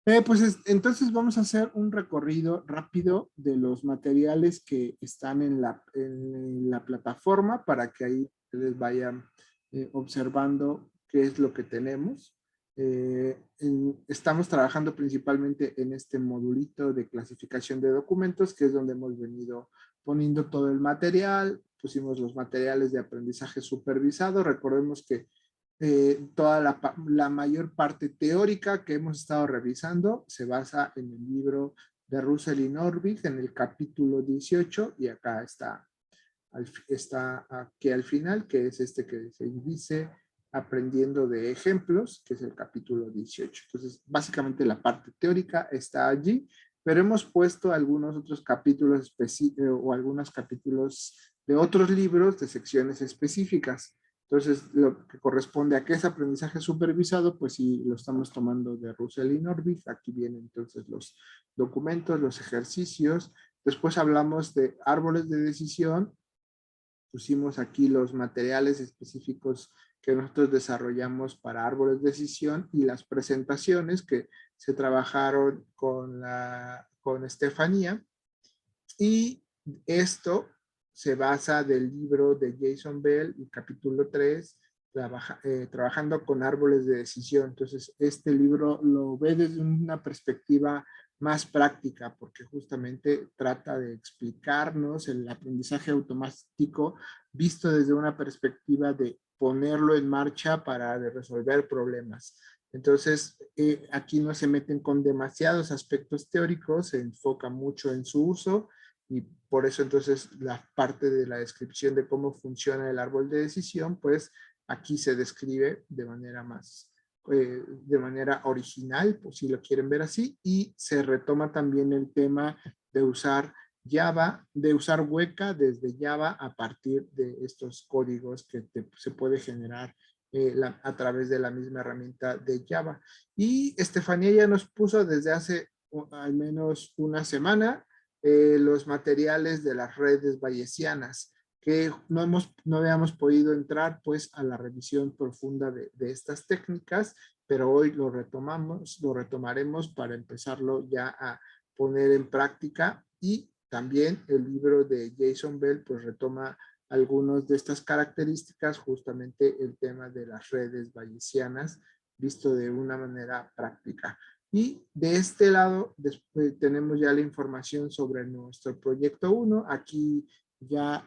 Entonces vamos a hacer un recorrido rápido de los materiales que están en la plataforma para que ahí les vayan observando qué es lo que tenemos. Estamos trabajando principalmente en este modulito de clasificación de documentos, que es donde hemos venido poniendo todo el material. Pusimos los materiales de aprendizaje supervisado. Recordemos que toda la mayor parte teórica que hemos estado revisando se basa en el libro de Russell y Norvig en el capítulo 18 y acá está aquí al final, que es este que se dice aprendiendo de ejemplos, que es el capítulo 18. Entonces, básicamente la parte teórica está allí, pero hemos puesto algunos otros capítulos específicos o algunos capítulos de otros libros de secciones específicas. Entonces, lo que corresponde a qué es aprendizaje supervisado, pues sí, lo estamos tomando de Russell y Norvig. Aquí vienen entonces los documentos, los ejercicios. Después hablamos de árboles de decisión. Pusimos aquí los materiales específicos que nosotros desarrollamos para árboles de decisión y las presentaciones que se trabajaron con Estefanía. Y esto se basa del libro de Jason Bell, el capítulo 3, trabajando con árboles de decisión. Entonces, este libro lo ve desde una perspectiva más práctica, porque justamente trata de explicarnos el aprendizaje automático visto desde una perspectiva de ponerlo en marcha para resolver problemas. Entonces, aquí no se meten con demasiados aspectos teóricos, se enfoca mucho en su uso y por eso entonces la parte de la descripción de cómo funciona el árbol de decisión, pues aquí se describe de manera de manera original, pues si lo quieren ver así, y se retoma también el tema de usar Java, de usar Weka desde Java a partir de estos códigos que se puede generar a través de la misma herramienta de Java. Y Estefanía ya nos puso desde hace al menos una semana los materiales de las redes bayesianas, que no habíamos podido entrar pues a la revisión profunda de estas técnicas, pero hoy lo retomaremos para empezarlo ya a poner en práctica. Y también el libro de Jason Bell pues retoma algunas de estas características, justamente el tema de las redes bayesianas visto de una manera práctica. Y de este lado, después tenemos ya la información sobre nuestro proyecto 1. Aquí ya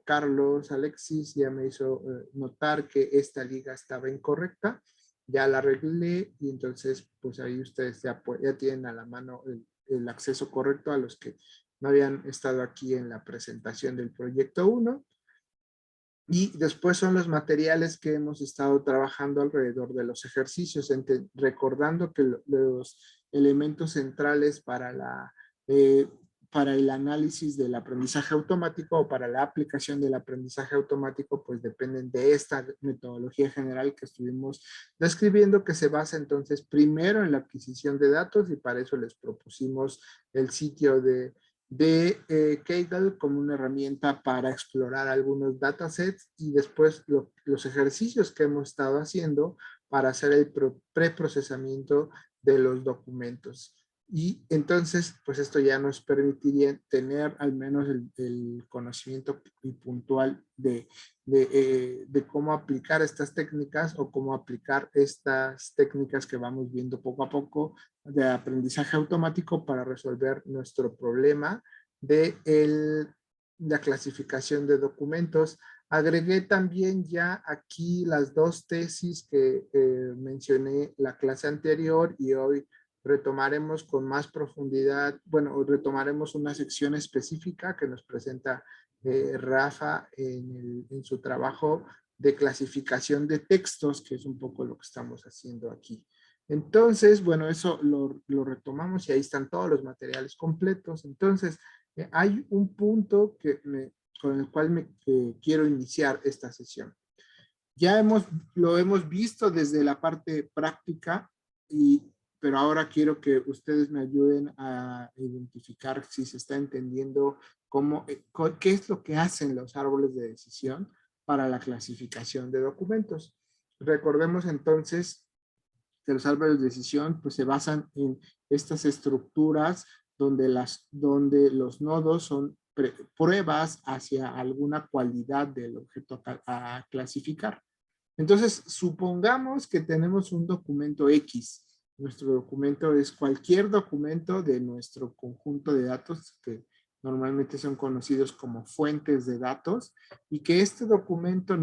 Carlos Alexis ya me hizo notar que esta liga estaba incorrecta. Ya la arreglé y entonces pues ahí ustedes ya tienen a la mano el acceso correcto a los que no habían estado aquí en la presentación del proyecto 1. Y después son los materiales que hemos estado trabajando alrededor de los ejercicios, recordando que los elementos centrales para el análisis del aprendizaje automático o para la aplicación del aprendizaje automático, pues dependen de esta metodología general que estuvimos describiendo, que se basa entonces primero en la adquisición de datos, y para eso les propusimos el sitio de Kaggle como una herramienta para explorar algunos datasets, y después los ejercicios que hemos estado haciendo para hacer el preprocesamiento de los documentos. Y entonces, pues esto ya nos permitiría tener al menos el conocimiento puntual de cómo aplicar estas técnicas o cómo aplicar estas técnicas que vamos viendo poco a poco de aprendizaje automático para resolver nuestro problema de la clasificación de documentos. Agregué también ya aquí las dos tesis que mencioné la clase anterior, y hoy retomaremos con más profundidad, bueno, retomaremos una sección específica que nos presenta Rafa en su trabajo de clasificación de textos, que es un poco lo que estamos haciendo aquí. Entonces, bueno, eso lo retomamos y ahí están todos los materiales completos. Entonces, hay un punto con el cual quiero iniciar esta sesión. Ya lo hemos visto desde la parte práctica, pero ahora quiero que ustedes me ayuden a identificar si se está entendiendo qué es lo que hacen los árboles de decisión para la clasificación de documentos. Recordemos entonces que los árboles de decisión pues, se basan en estas estructuras donde los nodos son pruebas hacia alguna cualidad del objeto a clasificar. Entonces, supongamos que tenemos un documento X. Nuestro documento es cualquier documento de nuestro conjunto de datos que normalmente son conocidos como fuentes de datos y que este documento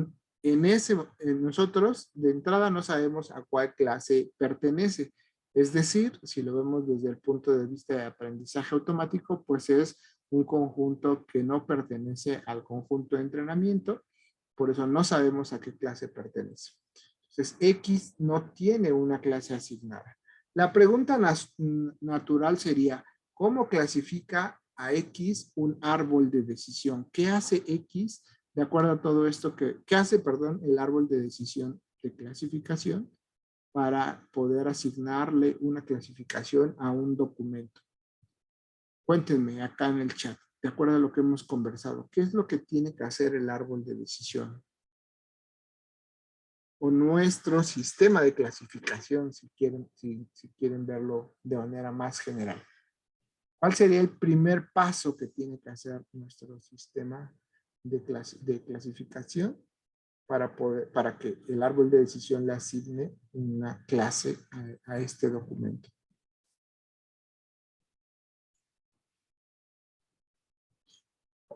en nosotros de entrada no sabemos a cuál clase pertenece. Es decir, si lo vemos desde el punto de vista de aprendizaje automático, pues es un conjunto que no pertenece al conjunto de entrenamiento, por eso no sabemos a qué clase pertenece. Entonces, X no tiene una clase asignada. La pregunta natural sería, ¿cómo clasifica a X un árbol de decisión? ¿Qué hace X de acuerdo a todo esto? ¿Qué hace, perdón, el árbol de decisión de clasificación para poder asignarle una clasificación a un documento? Cuéntenme acá en el chat, de acuerdo a lo que hemos conversado, ¿qué es lo que tiene que hacer el árbol de decisión? O nuestro sistema de clasificación, si quieren verlo de manera más general. ¿Cuál sería el primer paso que tiene que hacer nuestro sistema de clasificación para que el árbol de decisión le asigne una clase a este documento?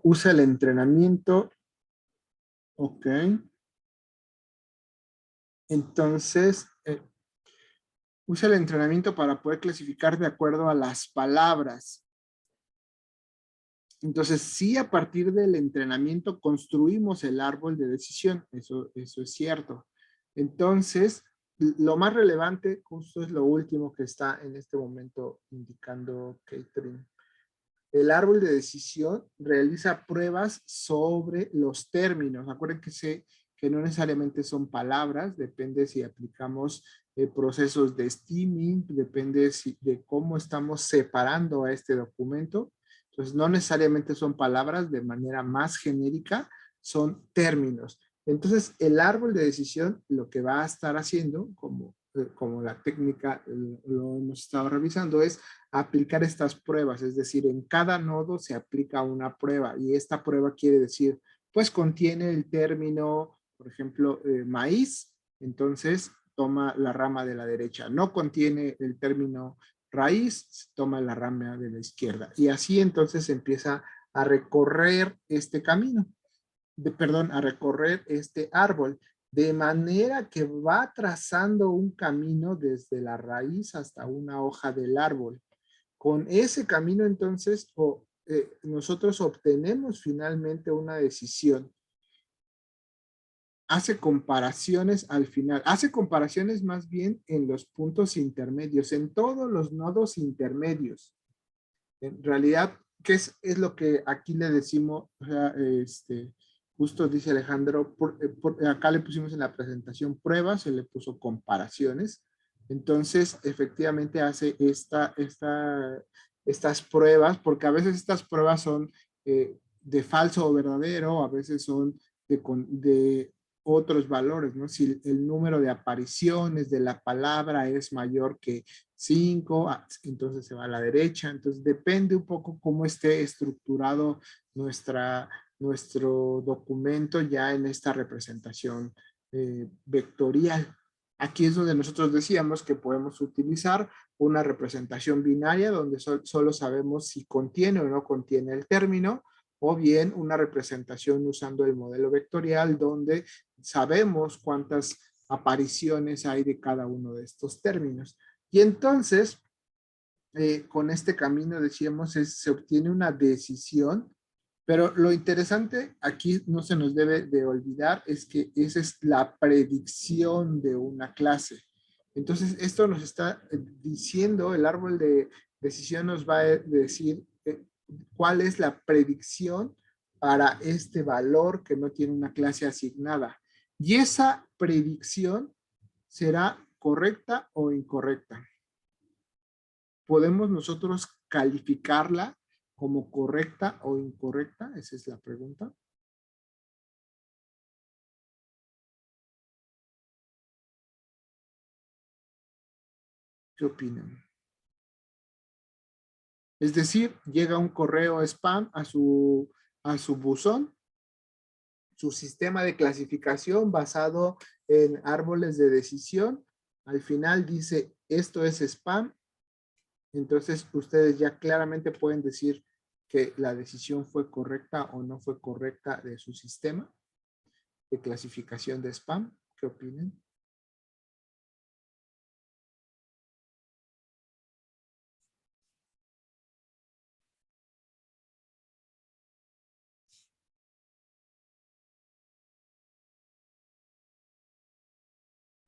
Usa el entrenamiento. Ok. Entonces, usa el entrenamiento para poder clasificar de acuerdo a las palabras. Entonces, sí, a partir del entrenamiento construimos el árbol de decisión. Eso es cierto. Entonces, lo más relevante, justo es lo último que está en este momento indicando Catherine. El árbol de decisión realiza pruebas sobre los términos. Acuérdense que no necesariamente son palabras, depende si aplicamos procesos de steaming, depende de cómo estamos separando a este documento. Entonces, no necesariamente son palabras, de manera más genérica, son términos. Entonces, el árbol de decisión lo que va a estar haciendo, como la técnica lo hemos estado revisando, es aplicar estas pruebas, es decir, en cada nodo se aplica una prueba y esta prueba quiere decir, pues contiene el término, por ejemplo, maíz, entonces toma la rama de la derecha, no contiene el término raíz, toma la rama de la izquierda y así entonces empieza a recorrer este camino, a recorrer este árbol, de manera que va trazando un camino desde la raíz hasta una hoja del árbol. Con ese camino entonces nosotros obtenemos finalmente una decisión. Hace comparaciones al final, hace comparaciones más bien en los puntos intermedios, en todos los nodos intermedios. En realidad, ¿qué es lo que aquí le decimos? O sea, justo dice Alejandro, acá le pusimos en la presentación pruebas, se le puso comparaciones. Entonces, efectivamente hace estas pruebas, porque a veces estas pruebas son de falso o verdadero, a veces son de otros valores, ¿no? Si el número de apariciones de la palabra es mayor que 5, entonces se va a la derecha. Entonces depende un poco cómo esté estructurado nuestro documento ya en esta representación vectorial. Aquí es donde nosotros decíamos que podemos utilizar una representación binaria donde solo sabemos si contiene o no contiene el término, o bien una representación usando el modelo vectorial donde sabemos cuántas apariciones hay de cada uno de estos términos. Y entonces, con este camino, decíamos, se obtiene una decisión, pero lo interesante aquí no se nos debe de olvidar es que esa es la predicción de una clase. Entonces, esto nos está diciendo, el árbol de decisión nos va a decir cuál es la predicción para este valor que no tiene una clase asignada. Y esa predicción será correcta o incorrecta. ¿Podemos nosotros calificarla como correcta o incorrecta? Esa es la pregunta. ¿Qué opinan? Es decir, llega un correo spam a su buzón, su sistema de clasificación basado en árboles de decisión. Al final dice, esto es spam. Entonces, ustedes ya claramente pueden decir que la decisión fue correcta o no fue correcta de su sistema de clasificación de spam. ¿Qué opinan?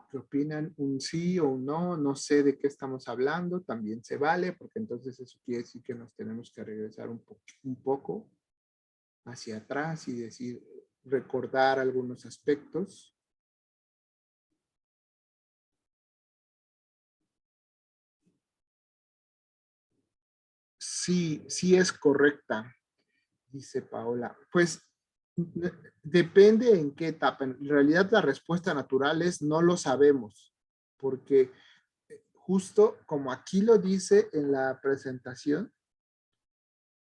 ¿Qué opinan? ¿Un sí o un no? No sé de qué estamos hablando. También se vale, porque entonces eso quiere decir que nos tenemos que regresar un poco hacia atrás y decir, recordar algunos aspectos. Sí, sí es correcta, dice Paola. Pues depende en qué etapa. En realidad la respuesta natural es no lo sabemos, porque justo como aquí lo dice en la presentación,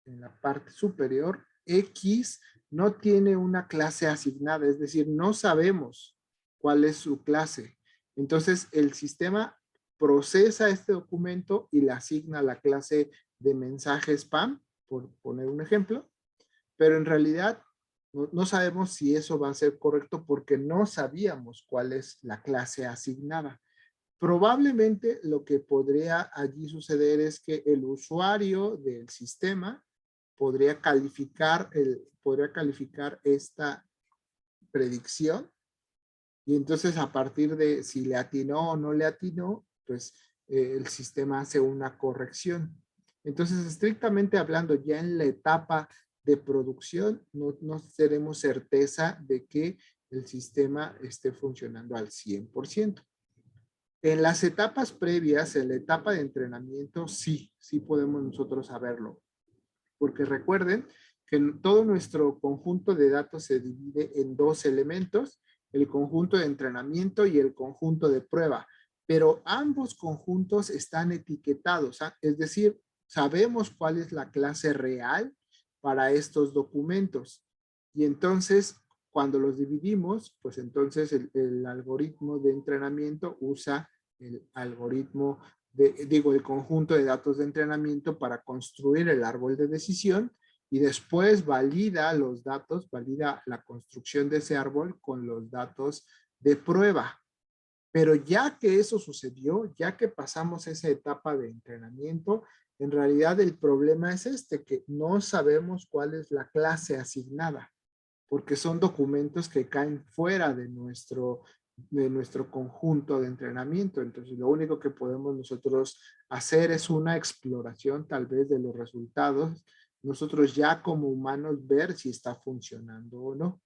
en la parte superior, X no tiene una clase asignada, es decir, no sabemos cuál es su clase. Entonces, el sistema procesa este documento y le asigna la clase de mensaje spam, por poner un ejemplo, pero en realidad no sabemos si eso va a ser correcto porque no sabíamos cuál es la clase asignada. Probablemente lo que podría allí suceder es que el usuario del sistema podría calificar esta predicción y entonces a partir de si le atinó o no le atinó, pues el sistema hace una corrección. Entonces, estrictamente hablando, ya en la etapa de producción, no tenemos certeza de que el sistema esté funcionando al 100%. En las etapas previas, en la etapa de entrenamiento, sí podemos nosotros saberlo. Porque recuerden que todo nuestro conjunto de datos se divide en dos elementos, el conjunto de entrenamiento y el conjunto de prueba, pero ambos conjuntos están etiquetados, es decir, sabemos cuál es la clase real para estos documentos. Y entonces, cuando los dividimos, pues entonces el algoritmo de entrenamiento usa el algoritmo el conjunto de datos de entrenamiento para construir el árbol de decisión y después valida los datos, valida la construcción de ese árbol con los datos de prueba. Pero ya que eso sucedió, ya que pasamos esa etapa de entrenamiento, en realidad el problema es que no sabemos cuál es la clase asignada, porque son documentos que caen fuera de nuestro conjunto de entrenamiento. Entonces, lo único que podemos nosotros hacer es una exploración tal vez de los resultados, nosotros ya como humanos ver si está funcionando o no.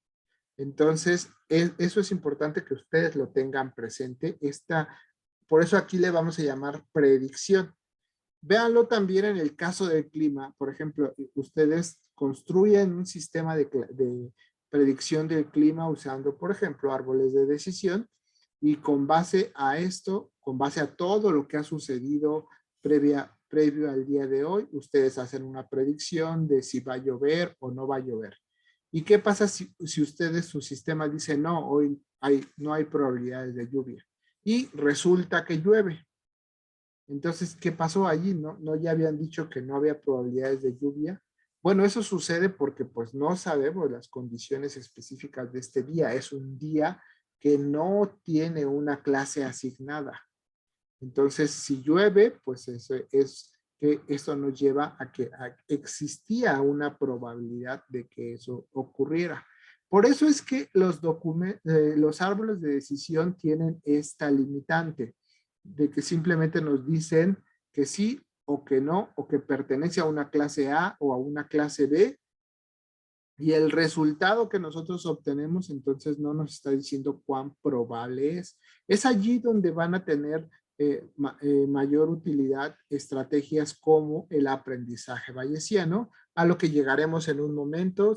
Entonces, eso es importante que ustedes lo tengan presente. Por eso aquí le vamos a llamar predicción. Véanlo también en el caso del clima. Por ejemplo, ustedes construyen un sistema de predicción del clima usando, por ejemplo, árboles de decisión y con base a esto, con base a todo lo que ha sucedido previo al día de hoy, ustedes hacen una predicción de si va a llover o no va a llover. ¿Y qué pasa si ustedes, su sistema dice, no, hoy no hay probabilidades de lluvia? Y resulta que llueve. Entonces, ¿qué pasó allí? ¿No ya habían dicho que no había probabilidades de lluvia? Bueno, eso sucede porque pues no sabemos las condiciones específicas de este día. Es un día que no tiene una clase asignada. Entonces, si llueve, pues eso es que esto nos lleva a que existía una probabilidad de que eso ocurriera. Por eso es que los árboles de decisión tienen esta limitante de que simplemente nos dicen que sí o que no, o que pertenece a una clase A o a una clase B, y el resultado que nosotros obtenemos entonces no nos está diciendo cuán probable es. Es allí donde van a tener mayor utilidad estrategias como el aprendizaje bayesiano, a lo que llegaremos en un momento.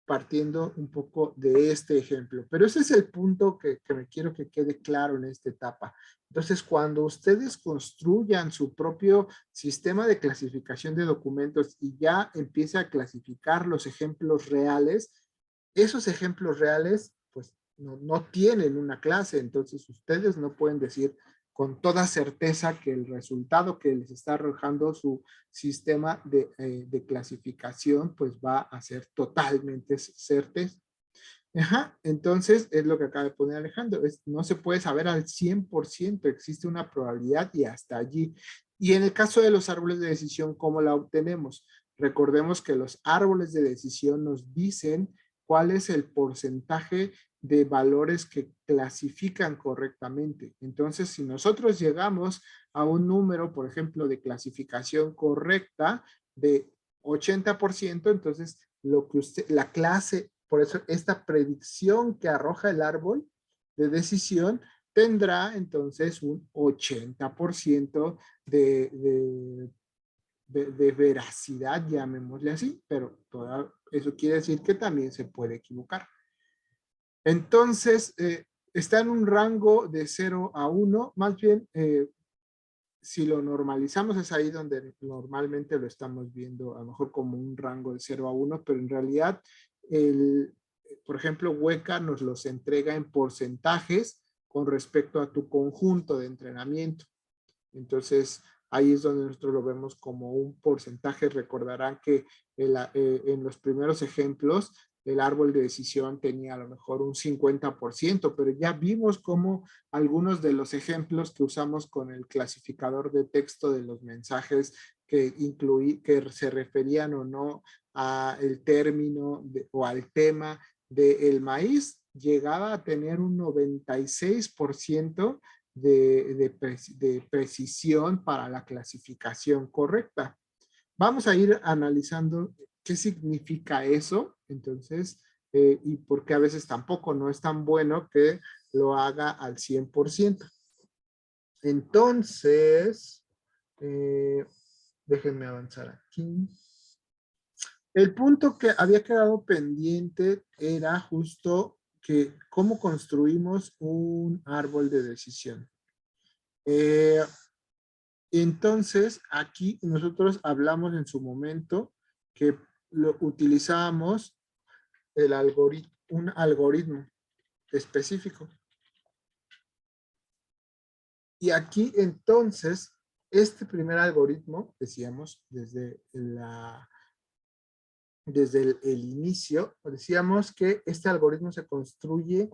partiendo un poco de este ejemplo. Pero ese es el punto que me quiero que quede claro en esta etapa. Entonces, cuando ustedes construyan su propio sistema de clasificación de documentos y ya empiece a clasificar los ejemplos reales, esos ejemplos reales, pues, no tienen una clase. Entonces, ustedes no pueden decir con toda certeza que el resultado que les está arrojando su sistema de clasificación, pues va a ser totalmente certero. Ajá, entonces es lo que acaba de poner Alejandro, no se puede saber al 100%, existe una probabilidad y hasta allí. Y en el caso de los árboles de decisión, ¿cómo la obtenemos? Recordemos que los árboles de decisión nos dicen cuál es el porcentaje de valores que clasifican correctamente. Entonces, si nosotros llegamos a un número, por ejemplo, de clasificación correcta de 80%, entonces lo que la clase, por eso esta predicción que arroja el árbol de decisión tendrá entonces un 80% de veracidad, llamémosle así, pero eso quiere decir que también se puede equivocar. Entonces, está en un rango de 0 a 1, más bien, si lo normalizamos es ahí donde normalmente lo estamos viendo, a lo mejor como un rango de 0 a 1, pero en realidad, por ejemplo, Weka nos los entrega en porcentajes con respecto a tu conjunto de entrenamiento. Entonces, ahí es donde nosotros lo vemos como un porcentaje. Recordarán que en los primeros ejemplos, el árbol de decisión tenía a lo mejor un 50%, pero ya vimos cómo algunos de los ejemplos que usamos con el clasificador de texto de los mensajes que se referían o no al término o al tema del maíz, llegaba a tener un 96% de precisión para la clasificación correcta. Vamos a ir analizando qué significa eso, entonces, y por qué a veces tampoco no es tan bueno que lo haga al 100%. Entonces, déjenme avanzar aquí. El punto que había quedado pendiente era justo que cómo construimos un árbol de decisión. Entonces, aquí nosotros hablamos en su momento que utilizábamos un algoritmo específico. Y aquí entonces, este primer algoritmo, decíamos desde el inicio, decíamos que este algoritmo se construye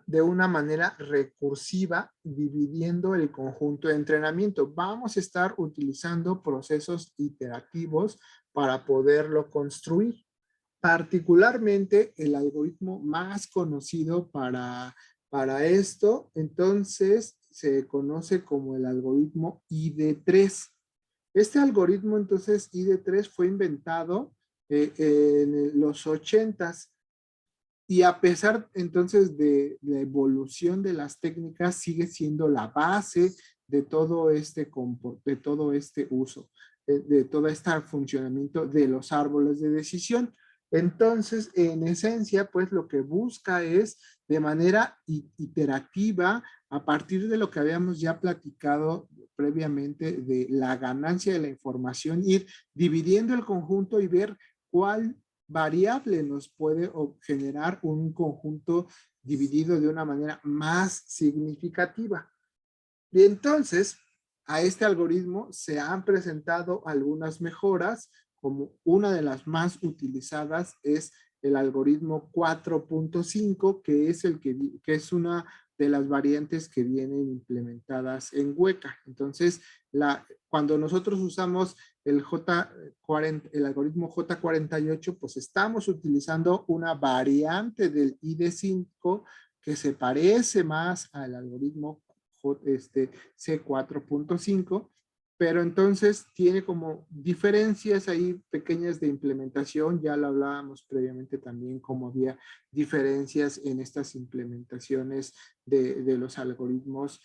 de una manera recursiva, dividiendo el conjunto de entrenamiento. Vamos a estar utilizando procesos iterativos para poderlo construir. Particularmente el algoritmo más conocido para esto, entonces, se conoce como el algoritmo ID3. Este algoritmo, entonces, ID3 fue inventado en los 80s. Y a pesar entonces de la evolución de las técnicas, sigue siendo la base de todo este uso, de todo este funcionamiento de los árboles de decisión. Entonces, en esencia, pues lo que busca es de manera iterativa, a partir de lo que habíamos ya platicado previamente de la ganancia de la información, ir dividiendo el conjunto y ver cuál variable nos puede generar un conjunto dividido de una manera más significativa. Y entonces, a este algoritmo se han presentado algunas mejoras, como una de las más utilizadas es el algoritmo 4.5, que es que es una de las variantes que vienen implementadas en Weka. Entonces, cuando nosotros usamos el algoritmo J48, pues estamos utilizando una variante del ID5 que se parece más al algoritmo C4.5, pero entonces tiene como diferencias ahí pequeñas de implementación. Ya lo hablábamos previamente también, como había diferencias en estas implementaciones de los algoritmos,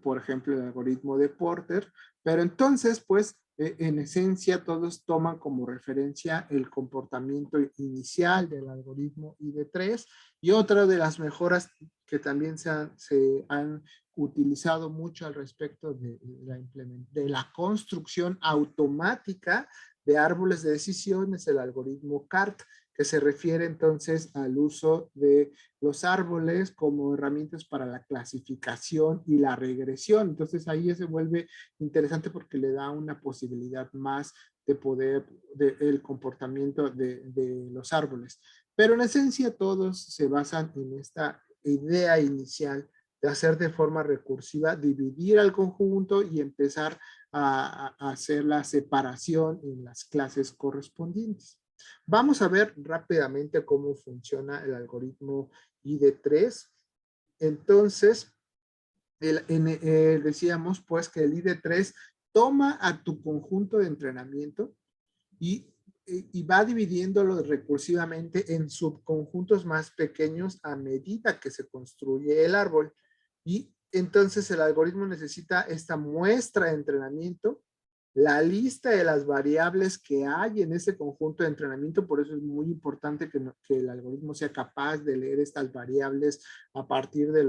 por ejemplo, el algoritmo de Porter. Pero entonces, pues, en esencia, todos toman como referencia el comportamiento inicial del algoritmo ID3 y otra de las mejoras que también se han utilizado mucho al respecto de la construcción automática de árboles de decisión es el algoritmo CART, que se refiere entonces al uso de los árboles como herramientas para la clasificación y la regresión. Entonces ahí se vuelve interesante porque le da una posibilidad más de poder, del comportamiento de los árboles. Pero en esencia todos se basan en esta idea inicial de hacer de forma recursiva, dividir al conjunto y empezar a hacer la separación en las clases correspondientes. Vamos a ver rápidamente cómo funciona el algoritmo ID3. Entonces, decíamos pues que el ID3 toma a tu conjunto de entrenamiento y va dividiéndolo recursivamente en subconjuntos más pequeños a medida que se construye el árbol. Y entonces el algoritmo necesita esta muestra de entrenamiento, la lista de las variables que hay en ese conjunto de entrenamiento, por eso es muy importante que el algoritmo sea capaz de leer estas variables a partir de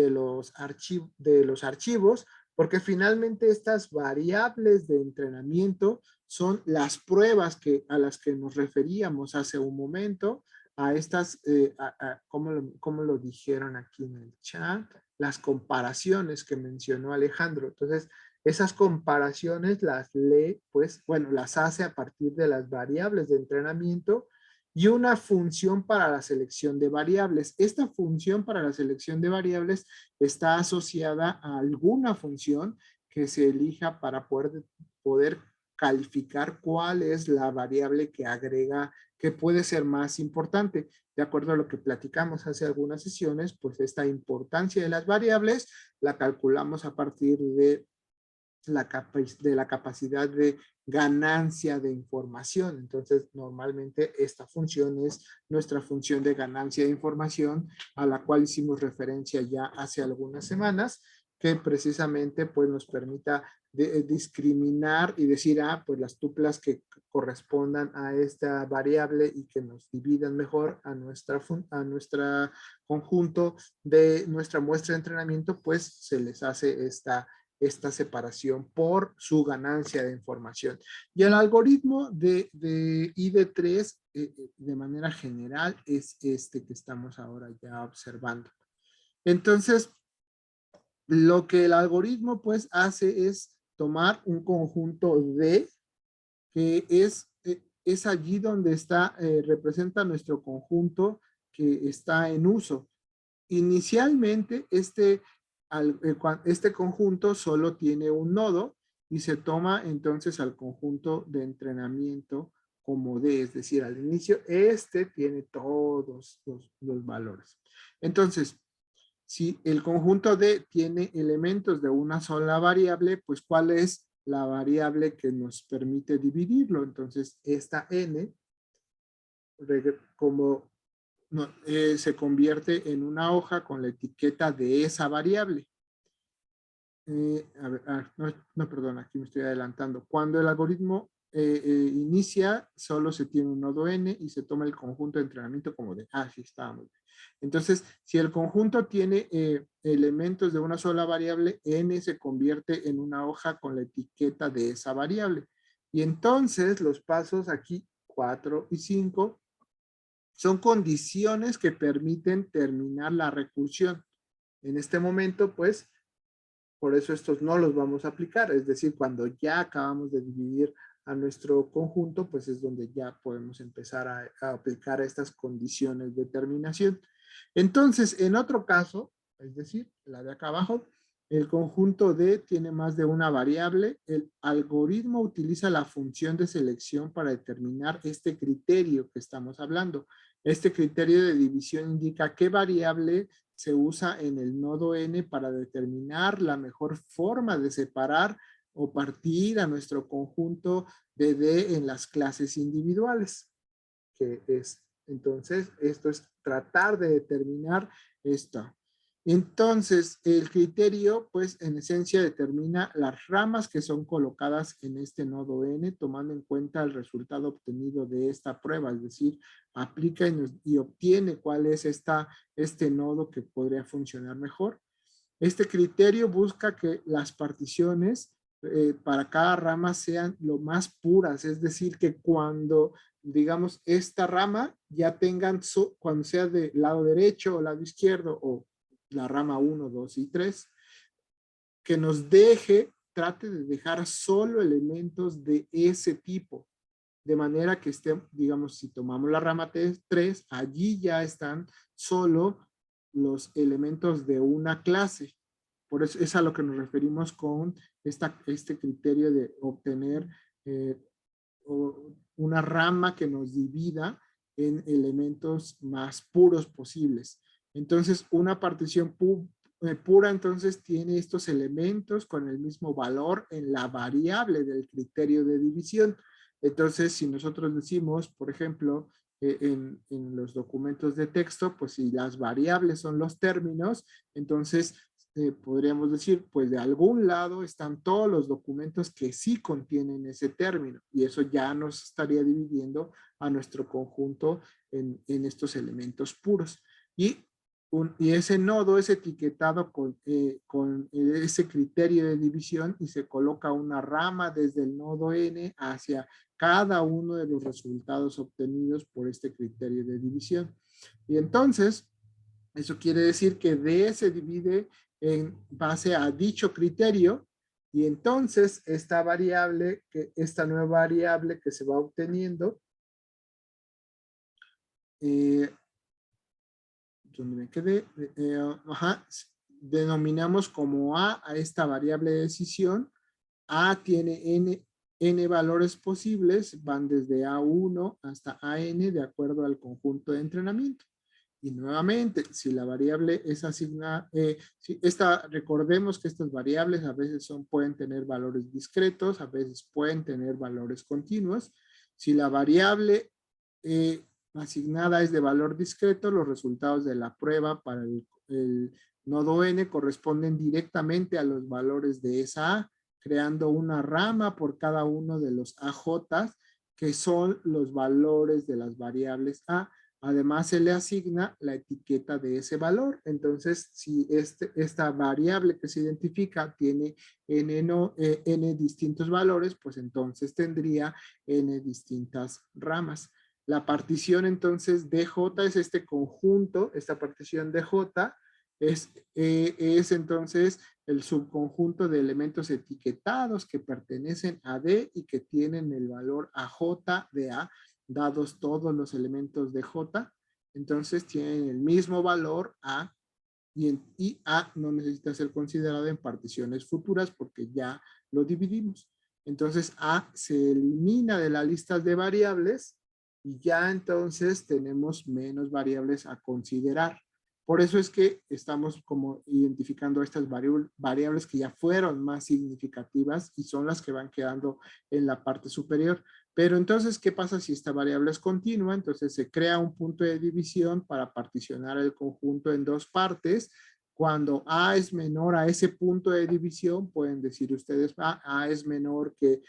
los archivos, porque finalmente estas variables de entrenamiento son las pruebas a las que nos referíamos hace un momento, a estas, ¿cómo lo dijeron aquí en el chat? Las comparaciones que mencionó Alejandro. Entonces, esas comparaciones las lee, pues, bueno, las hace a partir de las variables de entrenamiento y una función para la selección de variables. Esta función para la selección de variables está asociada a alguna función que se elija para poder calificar cuál es la variable que agrega, que puede ser más importante. De acuerdo a lo que platicamos hace algunas sesiones, pues esta importancia de las variables la calculamos a partir de la capacidad de ganancia de información. Entonces, normalmente esta función es nuestra función de ganancia de información a la cual hicimos referencia ya hace algunas semanas, que precisamente pues nos permita discriminar y decir, pues las tuplas que correspondan a esta variable y que nos dividan mejor a nuestra conjunto de nuestra muestra de entrenamiento, pues se les hace esta separación por su ganancia de información. Y el algoritmo de ID3 de manera general es este que estamos ahora ya observando. Entonces, lo que el algoritmo pues hace es tomar un conjunto D que es allí donde representa nuestro conjunto que está en uso. Inicialmente, este conjunto solo tiene un nodo y se toma entonces al conjunto de entrenamiento como D, es decir, al inicio este tiene todos los valores. Entonces, si el conjunto D tiene elementos de una sola variable, pues ¿cuál es la variable que nos permite dividirlo? Entonces, esta N, como no, se convierte en una hoja con la etiqueta de esa variable. Perdón, aquí me estoy adelantando. Cuando el algoritmo inicia, solo se tiene un nodo N y se toma el conjunto de entrenamiento como de, sí, estábamos bien. Entonces, si el conjunto tiene elementos de una sola variable, N se convierte en una hoja con la etiqueta de esa variable. Y entonces los pasos aquí, 4 y 5, son condiciones que permiten terminar la recursión. En este momento, pues, por eso estos no los vamos a aplicar. Es decir, cuando ya acabamos de dividir a nuestro conjunto, pues es donde ya podemos empezar a aplicar estas condiciones de terminación. Entonces, en otro caso, es decir, la de acá abajo, el conjunto D tiene más de una variable. El algoritmo utiliza la función de selección para determinar este criterio que estamos hablando. Este criterio de división indica qué variable se usa en el nodo N para determinar la mejor forma de separar o partir a nuestro conjunto de D en las clases individuales. Entonces, esto es tratar de determinar esto. Entonces, el criterio, pues, en esencia determina las ramas que son colocadas en este nodo N, tomando en cuenta el resultado obtenido de esta prueba, es decir, aplica y obtiene cuál es este nodo que podría funcionar mejor. Este criterio busca que las particiones para cada rama sean lo más puras, es decir, que cuando, digamos, esta rama ya tengan, cuando sea del lado derecho o lado izquierdo o la rama 1, 2 y 3, que nos trate de dejar solo elementos de ese tipo, de manera que esté, digamos, si tomamos la rama 3, allí ya están solo los elementos de una clase. Por eso es a lo que nos referimos con este criterio de obtener eh, una rama que nos divida en elementos más puros posibles. Entonces, una partición pura entonces tiene estos elementos con el mismo valor en la variable del criterio de división. Entonces, si nosotros decimos, por ejemplo, en los documentos de texto, pues si las variables son los términos, entonces podríamos decir, pues de algún lado están todos los documentos que sí contienen ese término y eso ya nos estaría dividiendo a nuestro conjunto en estos elementos puros. Y ese nodo es etiquetado con ese criterio de división y se coloca una rama desde el nodo N hacia cada uno de los resultados obtenidos por este criterio de división. Y entonces, eso quiere decir que D se divide en base a dicho criterio y entonces esta nueva variable que se va obteniendo, donde me quedé, denominamos como a esta variable de decisión. A tiene n valores posibles, van desde A1 hasta AN de acuerdo al conjunto de entrenamiento. Y nuevamente, si la variable es asignada, recordemos que estas variables a veces pueden tener valores discretos, a veces pueden tener valores continuos. Si la variable asignada es de valor discreto, los resultados de la prueba para el nodo N corresponden directamente a los valores de esa A, creando una rama por cada uno de los AJ, que son los valores de las variables A. Además, se le asigna la etiqueta de ese valor. Entonces, si esta variable que se identifica tiene n distintos valores, pues entonces tendría n distintas ramas. La partición entonces DJ es este conjunto, esta partición DJ es entonces el subconjunto de elementos etiquetados que pertenecen a D y que tienen el valor AJ de A, dados todos los elementos de J, entonces tienen el mismo valor A y A no necesita ser considerado en particiones futuras porque ya lo dividimos. Entonces A se elimina de la lista de variables y ya entonces tenemos menos variables a considerar. Por eso es que estamos como identificando estas variables que ya fueron más significativas y son las que van quedando en la parte superior. Pero entonces, ¿qué pasa si esta variable es continua? Entonces se crea un punto de división para particionar el conjunto en dos partes. Cuando A es menor a ese punto de división, pueden decir ustedes, A es menor que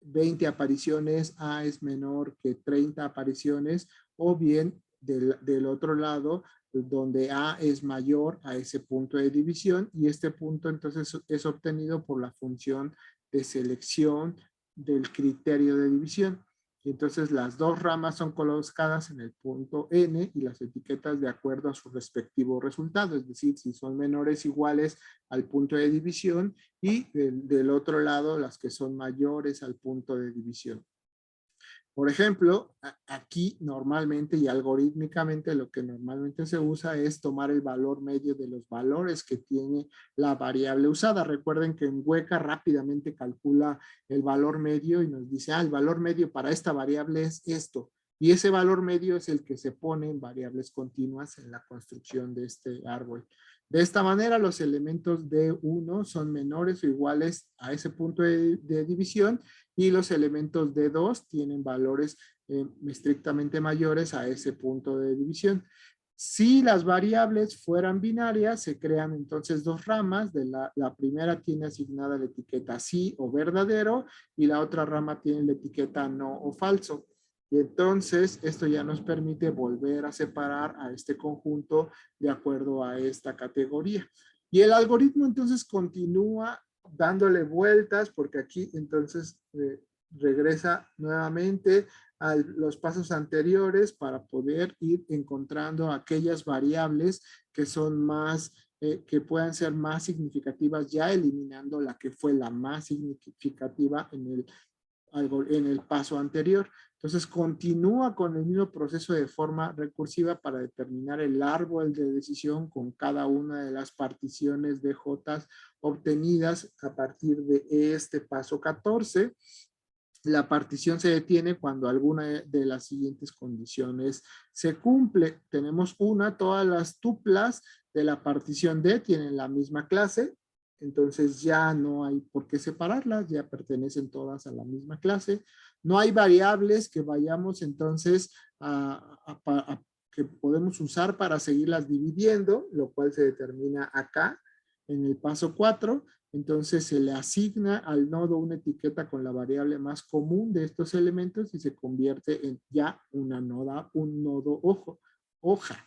20 apariciones, A es menor que 30 apariciones, o bien del otro lado, donde A es mayor a ese punto de división, y este punto entonces es obtenido por la función de selección del criterio de división. Y entonces las dos ramas son colocadas en el punto N y las etiquetas de acuerdo a su respectivo resultado, es decir, si son menores o iguales al punto de división y del otro lado las que son mayores al punto de división. Por ejemplo, aquí normalmente y algorítmicamente lo que normalmente se usa es tomar el valor medio de los valores que tiene la variable usada. Recuerden que en Weka rápidamente calcula el valor medio y nos dice, el valor medio para esta variable es esto. Y ese valor medio es el que se pone en variables continuas en la construcción de este árbol. De esta manera, los elementos D1 son menores o iguales a ese punto de división y los elementos D2 tienen valores estrictamente mayores a ese punto de división. Si las variables fueran binarias, se crean entonces dos ramas. La primera tiene asignada la etiqueta sí o verdadero y la otra rama tiene la etiqueta no o falso. Y entonces esto ya nos permite volver a separar a este conjunto de acuerdo a esta categoría. Y el algoritmo entonces continúa dándole vueltas porque aquí entonces regresa nuevamente a los pasos anteriores para poder ir encontrando aquellas variables que son más, que puedan ser más significativas, ya eliminando la que fue la más significativa en el paso anterior. Entonces continúa con el mismo proceso de forma recursiva para determinar el árbol de decisión con cada una de las particiones de J obtenidas a partir de este paso 14. La partición se detiene cuando alguna de las siguientes condiciones se cumple. Tenemos todas las tuplas de la partición D tienen la misma clase, entonces ya no hay por qué separarlas, ya pertenecen todas a la misma clase. No hay variables que vayamos entonces que podemos usar para seguirlas dividiendo, lo cual se determina acá en el paso 4. Entonces se le asigna al nodo una etiqueta con la variable más común de estos elementos y se convierte en ya un nodo hoja.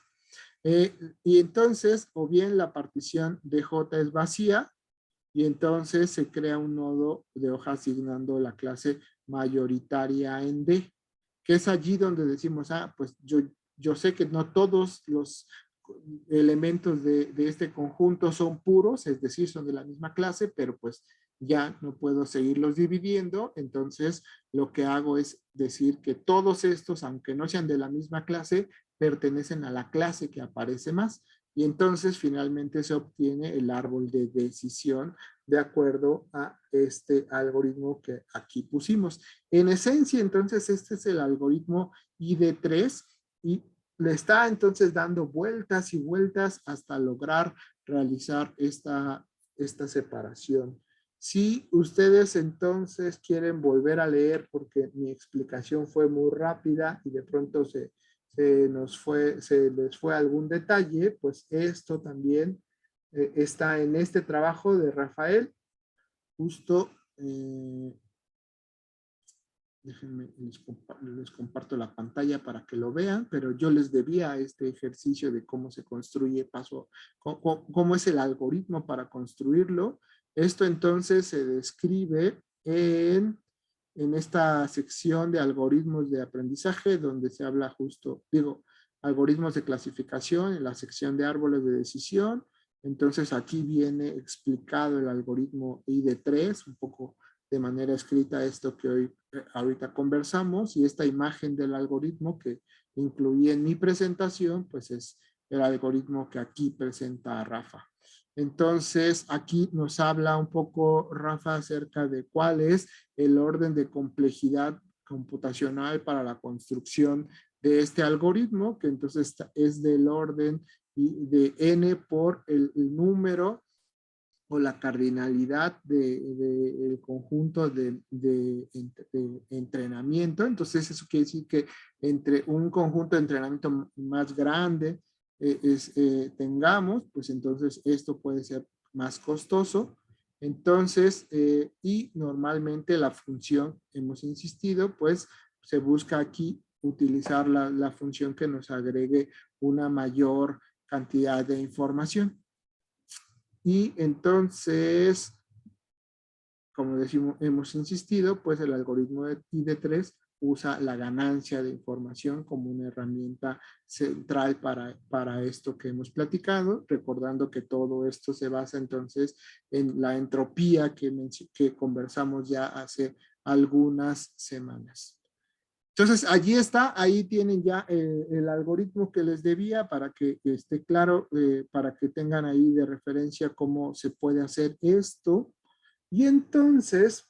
Y entonces, o bien la partición de J es vacía, y entonces se crea un nodo de hoja asignando la clase mayoritaria en D, que es allí donde decimos, pues yo sé que no todos los elementos de este conjunto son puros, es decir, son de la misma clase, pero pues ya no puedo seguirlos dividiendo, entonces lo que hago es decir que todos estos, aunque no sean de la misma clase, pertenecen a la clase que aparece más, y entonces finalmente se obtiene el árbol de decisión de acuerdo a este algoritmo que aquí pusimos. En esencia, entonces, este es el algoritmo ID3 y le está entonces dando vueltas y vueltas hasta lograr realizar esta separación. Si ustedes entonces quieren volver a leer porque mi explicación fue muy rápida y de pronto se les fue algún detalle, pues esto también está en este trabajo de Rafael. Justo, déjenme, les comparto la pantalla para que lo vean, pero yo les debía este ejercicio de cómo se construye cómo es el algoritmo para construirlo. Esto entonces se describe en esta sección de algoritmos de aprendizaje, donde se habla algoritmos de clasificación, en la sección de árboles de decisión. Entonces aquí viene explicado el algoritmo ID3, un poco de manera escrita esto que ahorita conversamos, y esta imagen del algoritmo que incluí en mi presentación, pues es el algoritmo que aquí presenta Rafa. Entonces, aquí nos habla un poco Rafa acerca de cuál es el orden de complejidad computacional para la construcción de este algoritmo, que entonces es del orden de n por el número o la cardinalidad del conjunto de entrenamiento. Entonces eso quiere decir que entre un conjunto de entrenamiento más grande tengamos, pues entonces esto puede ser más costoso. Entonces, y normalmente la función, hemos insistido, pues se busca aquí utilizar la función que nos agregue una mayor cantidad de información. Y entonces, como decimos, hemos insistido, pues el algoritmo de ID3 usa la ganancia de información como una herramienta central para esto que hemos platicado, recordando que todo esto se basa entonces en la entropía que conversamos ya hace algunas semanas. Entonces, allí está, ahí tienen ya el algoritmo que les debía para que esté claro, para que tengan ahí de referencia cómo se puede hacer esto. Y entonces,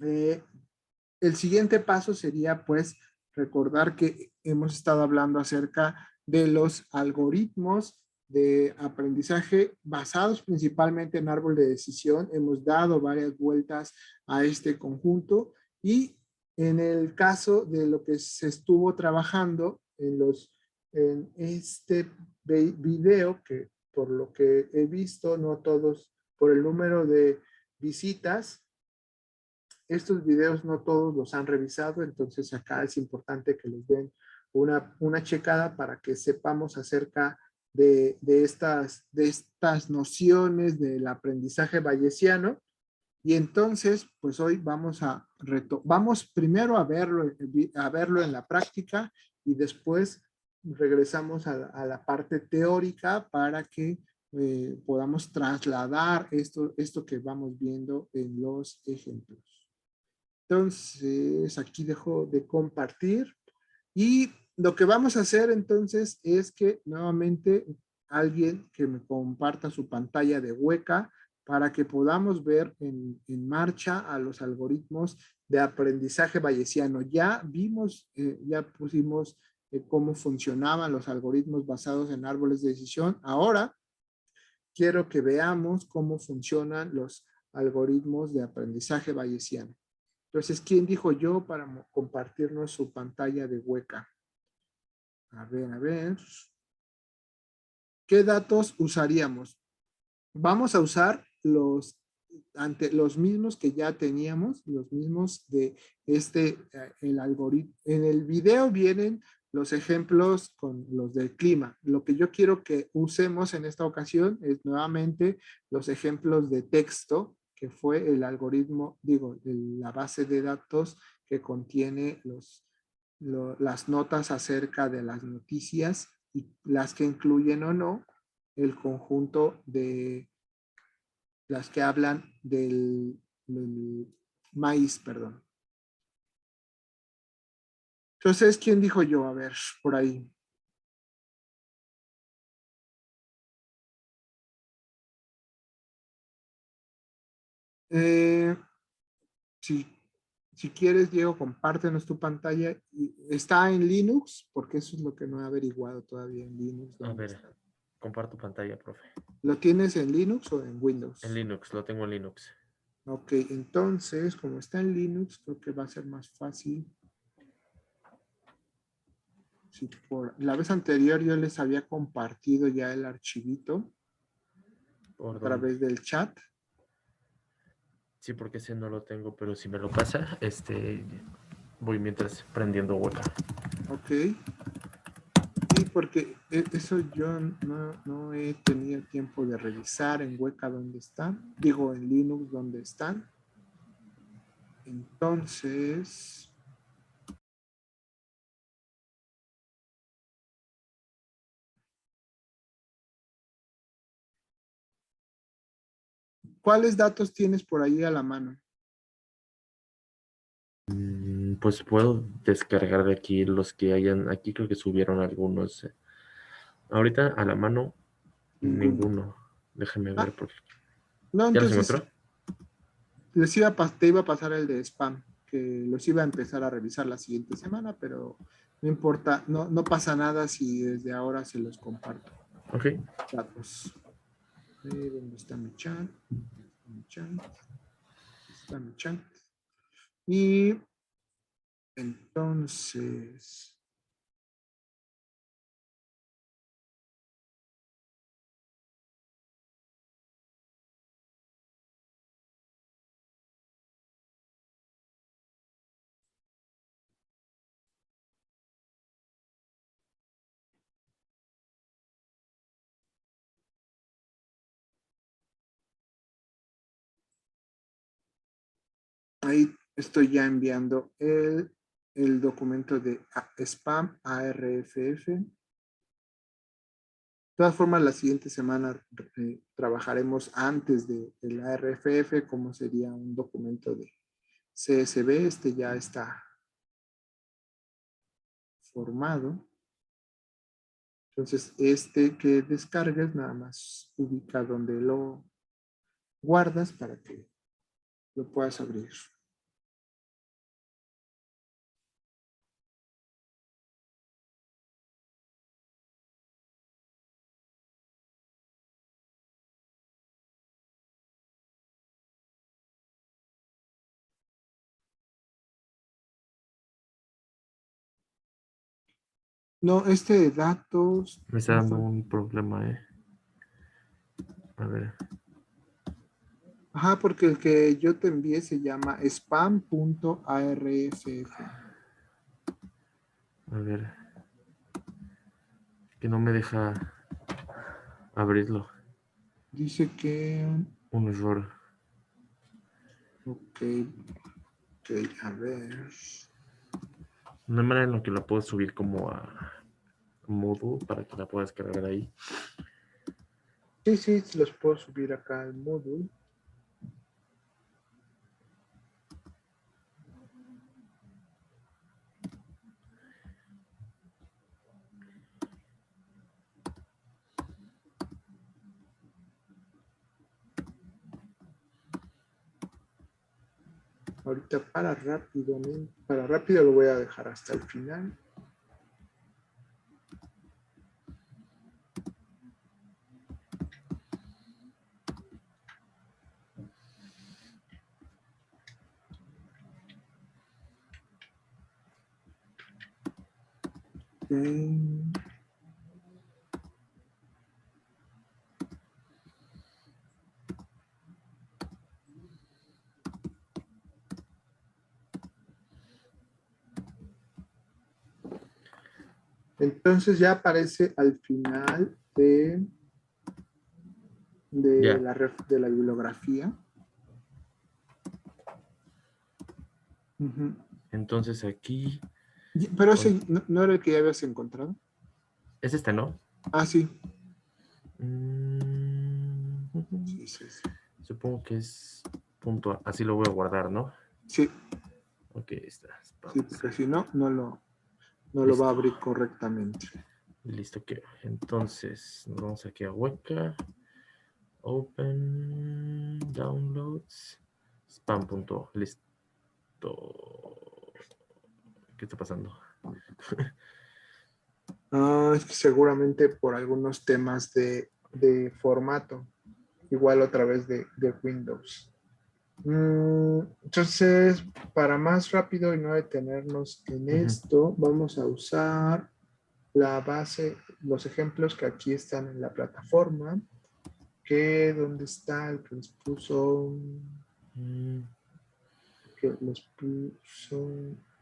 el siguiente paso sería pues recordar que hemos estado hablando acerca de los algoritmos de aprendizaje basados principalmente en árbol de decisión. Hemos dado varias vueltas a este conjunto y en el caso de lo que se estuvo trabajando en los en este video, que por lo que he visto, no todos, por el número de visitas, estos videos no todos los han revisado, entonces acá es importante que les den una checada para que sepamos acerca de estas nociones del aprendizaje bayesiano. Y entonces, pues hoy vamos primero a verlo en la práctica y después regresamos a la parte teórica para que podamos trasladar esto que vamos viendo en los ejemplos. Entonces, aquí dejo de compartir y lo que vamos a hacer entonces es que nuevamente alguien que me comparta su pantalla de Weka para que podamos ver en marcha a los algoritmos de aprendizaje bayesiano. Ya vimos, ya pusimos cómo funcionaban los algoritmos basados en árboles de decisión. Ahora quiero que veamos cómo funcionan los algoritmos de aprendizaje bayesiano. Entonces, ¿quién dijo yo para compartirnos su pantalla de Weka? A ver, a ver. ¿Qué datos usaríamos? Vamos a usar los mismos que ya teníamos, los mismos de el algoritmo. En el video vienen los ejemplos con los del clima. Lo que yo quiero que usemos en esta ocasión es nuevamente los ejemplos de texto, que fue el algoritmo, digo, la base de datos que contiene las notas acerca de las noticias y las que incluyen o no el conjunto de las que hablan del maíz, perdón. Entonces, ¿quién dijo yo? A ver, por ahí. Eh, si, si quieres, Diego, compártenos tu pantalla. ¿Está en Linux? Porque eso es lo que no he averiguado todavía en Linux. A ¿Dónde ver, está? comparto pantalla, profe. ¿Lo tienes en Linux o en En Windows? Linux, lo tengo en Linux. Ok, entonces, como está en Linux, creo que va a ser más fácil. Si por la vez anterior yo les había compartido ya el archivito ¿Por a dónde? través del chat. Sí, porque ese no lo tengo, pero si me lo pasa, voy mientras prendiendo Weka. Ok. Sí, porque eso yo no he tenido tiempo de revisar en Weka dónde están. Digo, en Linux dónde están. Entonces, ¿cuáles datos tienes por ahí a la mano? Pues puedo descargar de aquí los que hayan. Aquí creo que subieron algunos. Ahorita a la mano, Ninguno. ninguno. Déjame ver Ah, por. no, ¿Ya los entonces encontró? te iba a pasar el de spam, que los iba a empezar a revisar la siguiente semana, pero no importa, no pasa nada si desde ahora se los comparto. Ok. Datos. ¿Dónde está mi chat? Mi chat. Está mi chat. Y entonces, ahí estoy ya enviando el documento de spam ARFF. De todas formas, la siguiente semana trabajaremos antes del ARFF, como sería un documento de CSV. Este ya está formado. Entonces, este que descargues, nada más ubica donde lo guardas para que lo puedas abrir. No, este de datos. Me está dando un problema, A ver. Ajá, porque el que yo te envié se llama spam.arff. A ver. Que no me deja abrirlo. Dice que. Un error. Ok, ok, a ver. No hay manera en la que la puedo subir como a Moodle para que la puedas cargar ahí. Sí, sí, los puedo subir acá al módulo. Ahorita para rápido lo voy a dejar hasta el final. Ok. Entonces ya aparece al final Ya. de la bibliografía. Ujú. Entonces aquí. Pero ese no era el que ya habías encontrado. Es este, ¿no? Ah, sí. Mm, Sí, sí, sí. Supongo que es punto A. Así lo voy a guardar, ¿no? Sí, Ok, está. sí, porque si no, no lo va a Listo. abrir correctamente. Listo que. Entonces, nos vamos aquí a Weka. Open. Downloads. Spam. Listo. ¿Qué está pasando? Es que seguramente por algunos temas de formato, igual otra vez de Windows. Entonces, para más rápido y no detenernos en esto, vamos a usar la base, los ejemplos que aquí están en la plataforma, que donde está el que les puso, Mm, que les puso.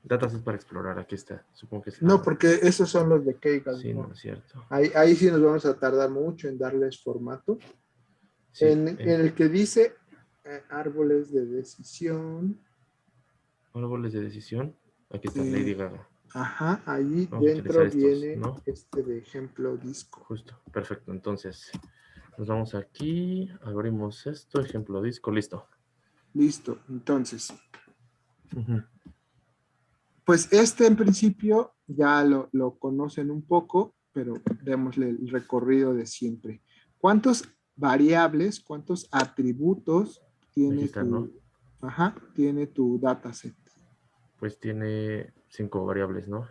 Dataset para explorar. Aquí está. Supongo que es. No, porque esos son los de Keigal, Sí, no no. es cierto. Ahí sí nos vamos a tardar mucho en darles formato. Sí, En el que dice árboles de decisión. árboles de decisión. Aquí está, eh, Lady Gaga. ajá, ahí Vamos a utilizar dentro estos, viene ¿no? este de ejemplo disco. Justo, perfecto. Entonces, nos vamos aquí, abrimos esto, ejemplo disco, listo. Listo, entonces, Ujú. pues este en principio ya lo conocen un poco, pero démosle el recorrido de siempre. ¿Cuántos variables, cuántos atributos Aquí tiene está, ¿no? tiene tu dataset? Pues tiene 5 variables, ¿no?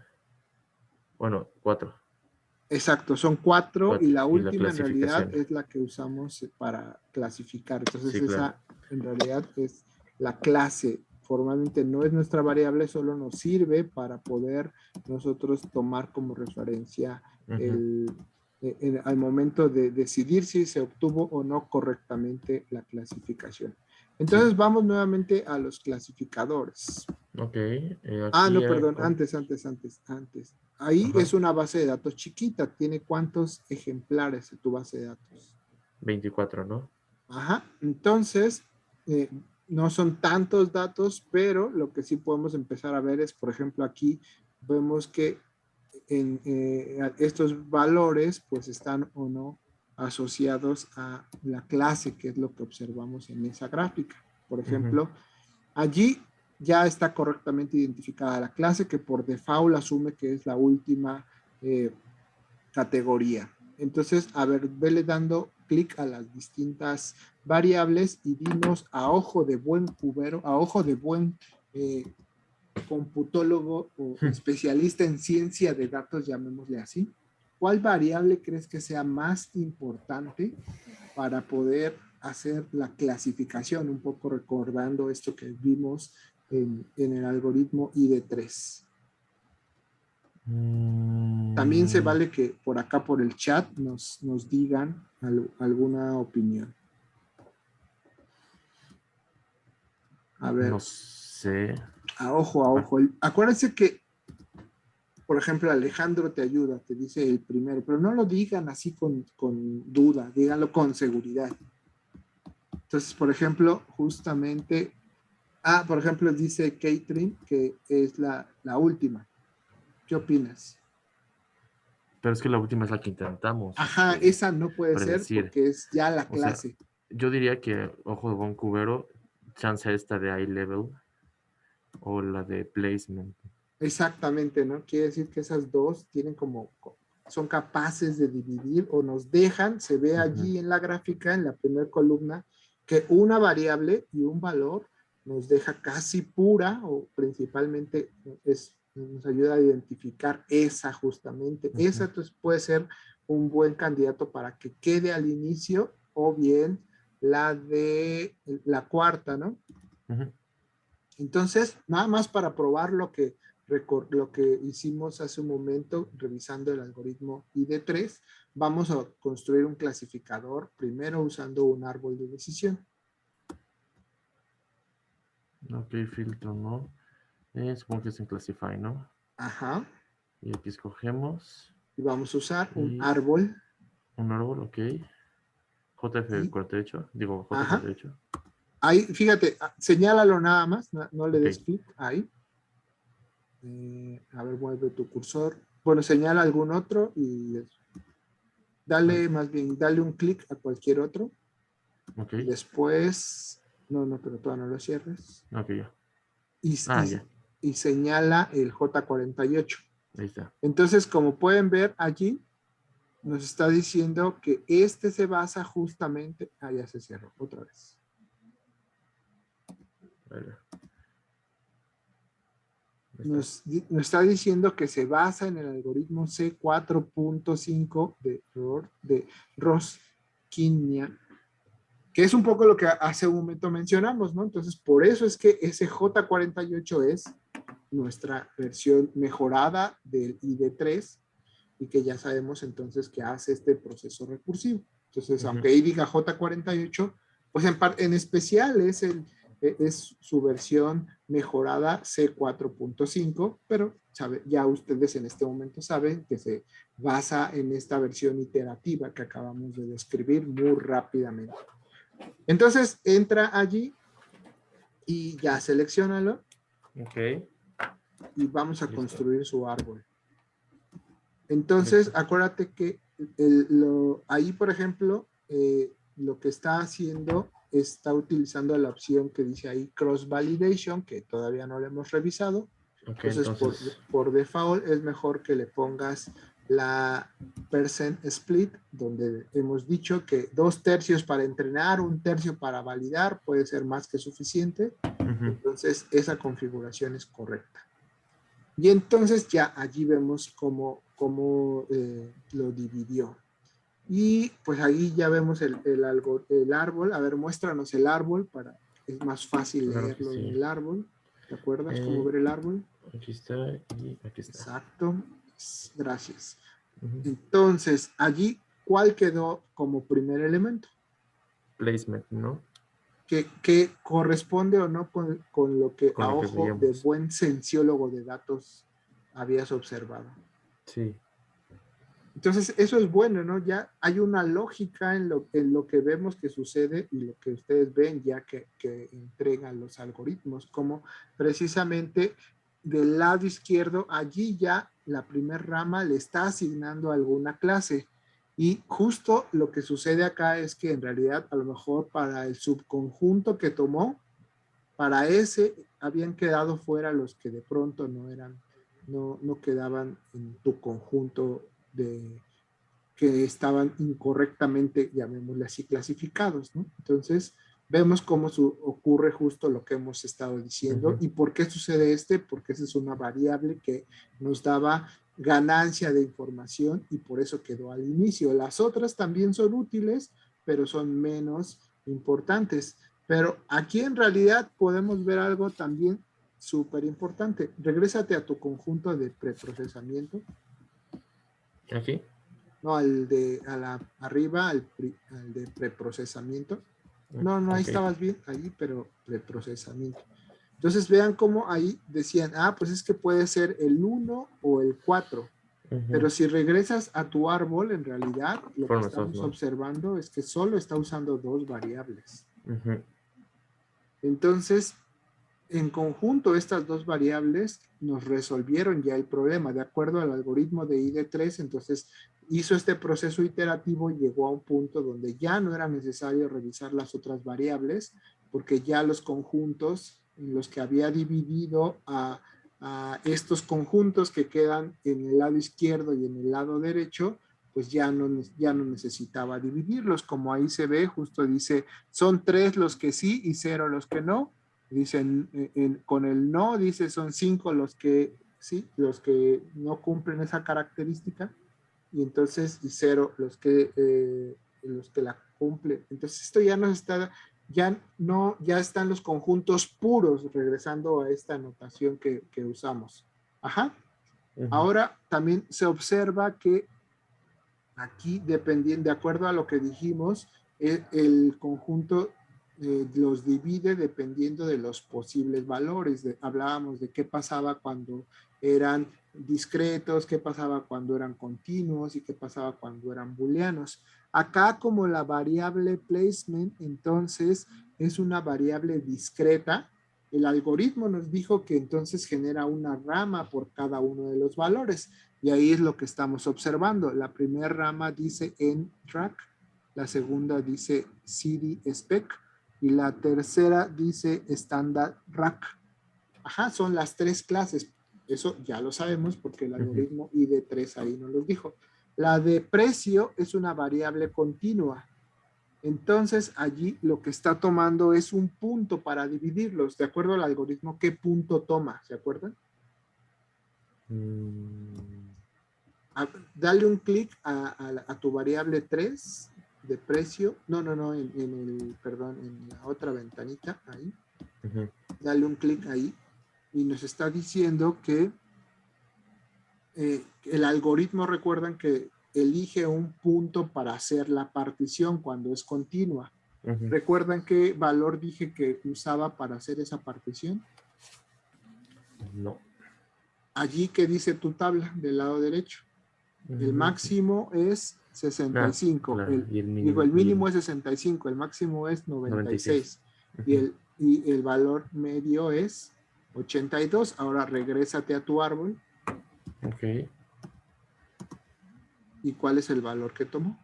Bueno, 4. Exacto, son 4 y 4. la Y la última en realidad clasificación. es la que usamos para clasificar. Entonces Sí, claro. esa en realidad es la clase. Formalmente no es nuestra variable, solo nos sirve para poder nosotros tomar como referencia Ujú. al momento de decidir si se obtuvo o no correctamente la clasificación. Sí, Entonces vamos nuevamente a los clasificadores. ok. No, Aquí ya perdón, con... antes. Ahí Ajá, es una base de datos chiquita. ¿Tiene cuántos ejemplares de tu base de datos? 24, ¿no? Ajá. Entonces, eh, no son tantos datos, pero lo que sí podemos empezar a ver es, por ejemplo, aquí vemos que estos valores pues están o no asociados a la clase, que es lo que observamos en esa gráfica. Por Ujú. ejemplo, allí ya está correctamente identificada la clase que por default asume que es la última categoría. Entonces, a ver, vele dando clic a las distintas variables y dinos a ojo de buen cubero, a ojo de buen computólogo o especialista en ciencia de datos, llamémosle así, ¿cuál variable crees que sea más importante para poder hacer la clasificación? Un poco recordando esto que vimos en el algoritmo ID3. También se Mm, vale que por acá, por el chat, nos digan alguna opinión. A no ver, sé. a ojo, a Ah, ojo. Acuérdense que, por ejemplo, Alejandro te ayuda, te dice el primero, pero no lo digan así con duda, díganlo con seguridad. Entonces, por ejemplo, justamente, por ejemplo, dice Catherine que es la última. ¿Qué opinas? pero es que la última es la que intentamos Ajá, esa no puede ser predecir. porque es ya la O sea, clase. yo diría que Ojo de Buen Cubero, chance esta de eye level o la de placement. Exactamente, ¿no? Quiere decir que esas dos tienen son capaces de dividir o nos dejan, se ve Ujú, allí en la gráfica, en la primera columna, que una variable y un valor nos deja casi pura o principalmente nos ayuda a identificar esa justamente. Esa ujú, entonces puede ser un buen candidato para que quede al inicio o bien la de la cuarta, ¿no? ujú. Entonces, nada más para probar lo que hicimos hace un momento revisando el algoritmo ID3, vamos a construir un clasificador primero usando un árbol de decisión. Ok, filtro, ¿no? Supongo que es en Classify, ¿no? Ajá. Y aquí escogemos Y vamos a usar un y árbol un árbol, ok. y, JF48, digo ajá. J48. Ahí, fíjate, señálalo nada más, no le Ok, des clic ahí. A ver, mueve tu cursor. Bueno, señala algún otro y ahí, dale un clic a cualquier otro. ok, Y después, no, pero todavía no lo cierres. ok, ya. Y, Ah, ya, y, y señala el J48. ahí está. Entonces, como pueden ver allí, nos está diciendo que este se basa justamente, ya se cerró otra vez. Ahí va, ahí está. Nos está diciendo que se basa en el algoritmo C4.5 de Roskinian, que es un poco lo que hace un momento mencionamos, ¿no? Entonces, por eso es que ese J48 es nuestra versión mejorada del ID3 y que ya sabemos entonces que hace este proceso recursivo. Entonces, Ujú. aunque ahí diga J48, pues en especial es su versión mejorada C4.5, pero ya ustedes en este momento saben que se basa en esta versión iterativa que acabamos de describir muy rápidamente. Entonces, entra allí y ya seleccionalo Ok, y vamos a listo, construir su árbol. Entonces, listo. acuérdate que ahí, por ejemplo, lo que está haciendo está utilizando la opción que dice ahí Cross Validation, que todavía no lo hemos revisado. Ok, Entonces, entonces, por default es mejor que le pongas la percent split, donde hemos dicho que 2/3 para entrenar, 1/3 para validar, puede ser más que suficiente. ujú, Entonces, esa configuración es correcta. Y entonces ya allí vemos cómo lo dividió. Y pues ahí ya vemos el árbol. A ver, muéstranos el árbol es más fácil claro que leerlo en sí. el árbol. ¿Te acuerdas cómo Eh, ver el árbol? aquí está y aquí está. Exacto. Gracias. Ujú. Entonces, allí, ¿cuál quedó como primer elemento? Placement, ¿no? Que corresponde o no con lo que Con a lo que ojo de veíamos. buen cienciólogo de datos habías observado. Sí. Entonces, eso es bueno, ¿no? Ya hay una lógica en lo que vemos que sucede y lo que ustedes ven ya que entregan los algoritmos, como precisamente del lado izquierdo, allí ya la primera rama le está asignando alguna clase. Y justo lo que sucede acá es que en realidad a lo mejor para el subconjunto que tomó, para ese habían quedado fuera los que de pronto no quedaban en tu conjunto que estaban incorrectamente, llamémosle así, clasificados, ¿no? Entonces, vemos cómo ocurre justo lo que hemos estado diciendo Ujú, y por qué sucede porque esa es una variable que nos daba ganancia de información y por eso quedó al inicio. Las otras también son útiles, pero son menos importantes. Pero aquí en realidad podemos ver algo también súper importante. Regrésate a tu conjunto de preprocesamiento. ¿Aquí? No, arriba, al de preprocesamiento. No, ahí Ok. estabas bien, ahí, pero preprocesamiento. Entonces vean cómo ahí decían, pues es que puede ser el 1 o el 4. Pero si regresas a tu árbol, en realidad lo que Fueron los dos, estamos ¿no? observando es que solo está usando 2 variables. Ujú. Entonces, en conjunto, estas 2 variables nos resolvieron ya el problema. De acuerdo al algoritmo de ID3, entonces hizo este proceso iterativo y llegó a un punto donde ya no era necesario revisar las otras variables, porque ya los conjuntos en los que había dividido a estos conjuntos que quedan en el lado izquierdo y en el lado derecho, pues ya no necesitaba dividirlos. Como ahí se ve, justo dice, son 3 los que sí y 0 los que no. Dicen, con el no, dice, son 5 los que sí, los que no cumplen esa característica, y entonces, y 0 los que la cumplen. Entonces, esto ya nos está, ya están los conjuntos puros, regresando a esta notación que usamos. Ajá. Ahora también se observa que aquí, dependiendo, de acuerdo a lo que dijimos, el conjunto los divide dependiendo de los posibles valores. Hablábamos de qué pasaba cuando eran discretos, qué pasaba cuando eran continuos y qué pasaba cuando eran booleanos. Acá, como la variable placement, entonces es una variable discreta. El algoritmo nos dijo que entonces genera una rama por cada uno de los valores. Y ahí es lo que estamos observando. La primera rama dice nTrack, la segunda dice CD-Spec y la tercera dice Standard Rack. Ajá, son las 3 clases. Eso ya lo sabemos porque el algoritmo ID3 ahí nos lo dijo. La de precio es una variable continua. Entonces, allí lo que está tomando es un punto para dividirlos. De acuerdo al algoritmo, ¿qué punto toma? ¿Se acuerdan? Dale un clic a tu variable 3 de precio. No, en la otra ventanita, ahí. Dale un clic ahí y nos está diciendo que el algoritmo, recuerdan que elige un punto para hacer la partición cuando es continua. ¿Recuerdan qué valor dije que usaba para hacer esa partición? No. Allí que dice tu tabla del lado derecho. El máximo es 65. Claro. Y el el mínimo es 65, el máximo es 96. Y el valor medio es 82. Ahora regrésate a tu árbol. Ok. ¿Y cuál es el valor que tomó?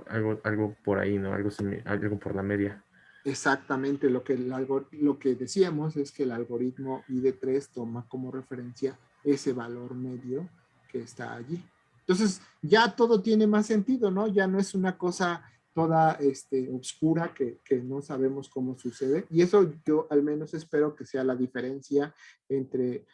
Algo por ahí, ¿no? Algo por la media. Exactamente, lo que decíamos es que el algoritmo ID3 toma como referencia ese valor medio que está allí. Entonces, ya todo tiene más sentido, ¿no? Ya no es una cosa toda oscura que no sabemos cómo sucede. Y eso yo al menos espero que sea la diferencia entre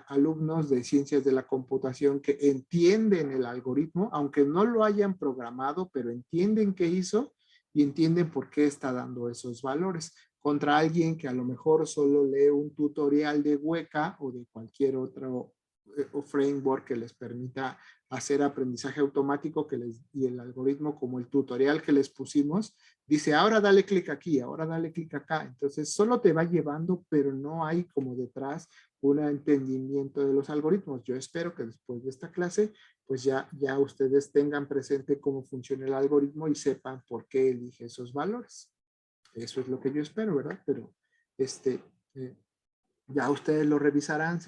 alumnos de ciencias de la computación que entienden el algoritmo, aunque no lo hayan programado, pero entienden qué hizo y entienden por qué está dando esos valores, contra alguien que a lo mejor solo lee un tutorial de Weka o de cualquier otro framework que les permita hacer aprendizaje automático y el algoritmo como el tutorial que les pusimos, dice ahora dale clic aquí, ahora dale clic acá. Entonces solo te va llevando, pero no hay como detrás un entendimiento de los algoritmos. Yo espero que después de esta clase pues ya ustedes tengan presente cómo funciona el algoritmo y sepan por qué elige esos valores. Eso es lo que yo espero, ¿verdad? Pero ya ustedes lo revisarán,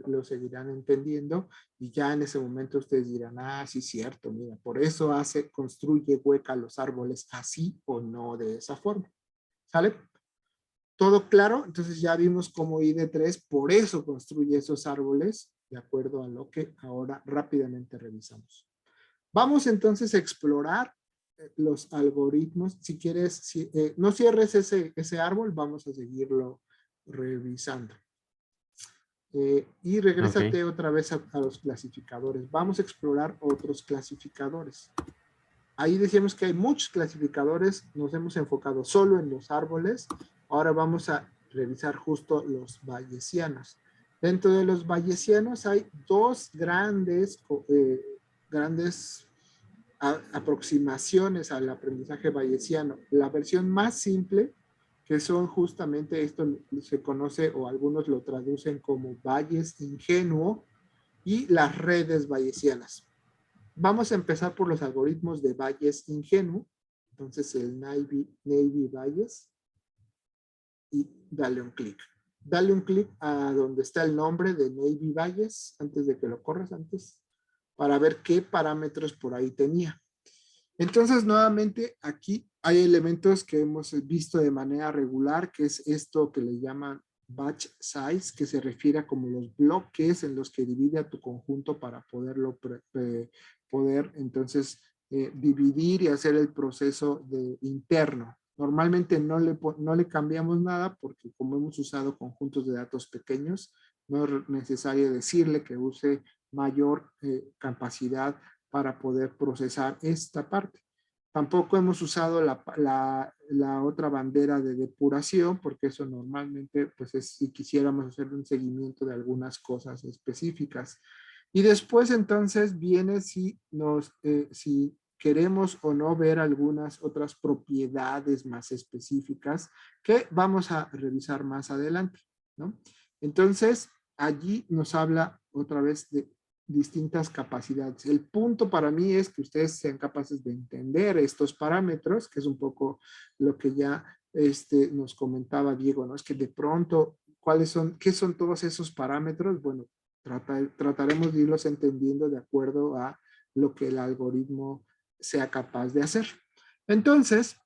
lo seguirán entendiendo y ya en ese momento ustedes dirán, sí, cierto, mira, por eso construye Weka los árboles así o no de esa forma. ¿Sale? ¿Todo claro? Entonces ya vimos cómo ID3 por eso construye esos árboles de acuerdo a lo que ahora rápidamente revisamos. Vamos entonces a explorar los algoritmos. Si quieres, no cierres ese árbol, vamos a seguirlo revisando. Y regrésate otra vez a los clasificadores. Vamos a explorar otros clasificadores. Ahí decíamos que hay muchos clasificadores, nos hemos enfocado solo en los árboles. Ahora vamos a revisar justo los bayesianos. Dentro de los bayesianos hay dos grandes aproximaciones al aprendizaje bayesiano. La versión más simple, que son justamente esto se conoce o algunos lo traducen como Bayes ingenuo, y las redes bayesianas. Vamos a empezar por los algoritmos de Bayes ingenuo. Entonces el Naive Bayes, y dale un clic. Dale un clic a donde está el nombre de Naive Bayes antes de que lo corras antes, para ver qué parámetros por ahí tenía. Entonces, nuevamente, aquí hay elementos que hemos visto de manera regular, que es esto que le llaman batch size, que se refiere a como los bloques en los que divide a tu conjunto para poderlo poder entonces dividir y hacer el proceso interno. Normalmente no le cambiamos nada porque como hemos usado conjuntos de datos pequeños, no es necesario decirle que use mayor capacidad para poder procesar esta parte. Tampoco hemos usado la otra bandera de depuración, porque eso normalmente pues es si quisiéramos hacer un seguimiento de algunas cosas específicas. Y después entonces viene si queremos o no ver algunas otras propiedades más específicas que vamos a revisar más adelante, ¿no? Entonces, allí nos habla otra vez de distintas capacidades. El punto para mí es que ustedes sean capaces de entender estos parámetros, que es un poco lo que ya nos comentaba Diego, ¿no? Es que de pronto, ¿qué son todos esos parámetros? Bueno, trataremos de irlos entendiendo de acuerdo a lo que el algoritmo sea capaz de hacer. Entonces,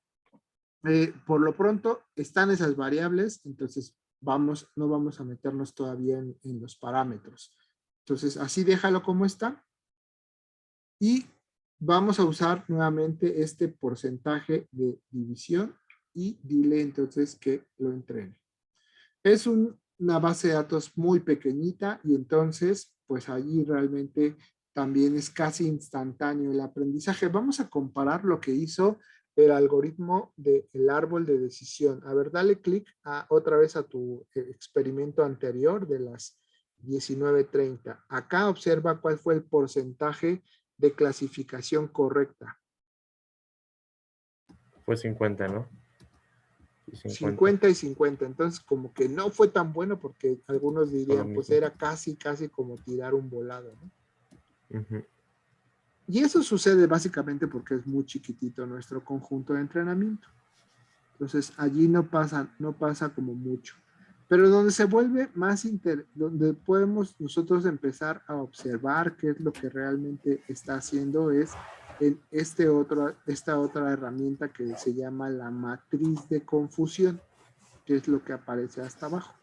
por lo pronto están esas variables, entonces no vamos a meternos todavía en los parámetros. Entonces, así déjalo como está. Y vamos a usar nuevamente este porcentaje de división y dile entonces que lo entrene. Es una base de datos muy pequeñita y entonces, pues allí realmente también es casi instantáneo el aprendizaje. Vamos a comparar lo que hizo el algoritmo del árbol de decisión. A ver, dale clic otra vez a tu experimento anterior de las 19:30. Acá observa cuál fue el porcentaje de clasificación correcta. Fue 50, ¿no? 50 y 50. Entonces, como que no fue tan bueno porque algunos dirían, pues era casi como tirar un volado, ¿no? Uh-huh. Y eso sucede básicamente porque es muy chiquitito nuestro conjunto de entrenamiento. Entonces, allí no pasa como mucho. Pero donde se vuelve donde podemos nosotros empezar a observar qué es lo que realmente está haciendo es en esta otra herramienta que se llama la matriz de confusión, que es lo que aparece hasta abajo.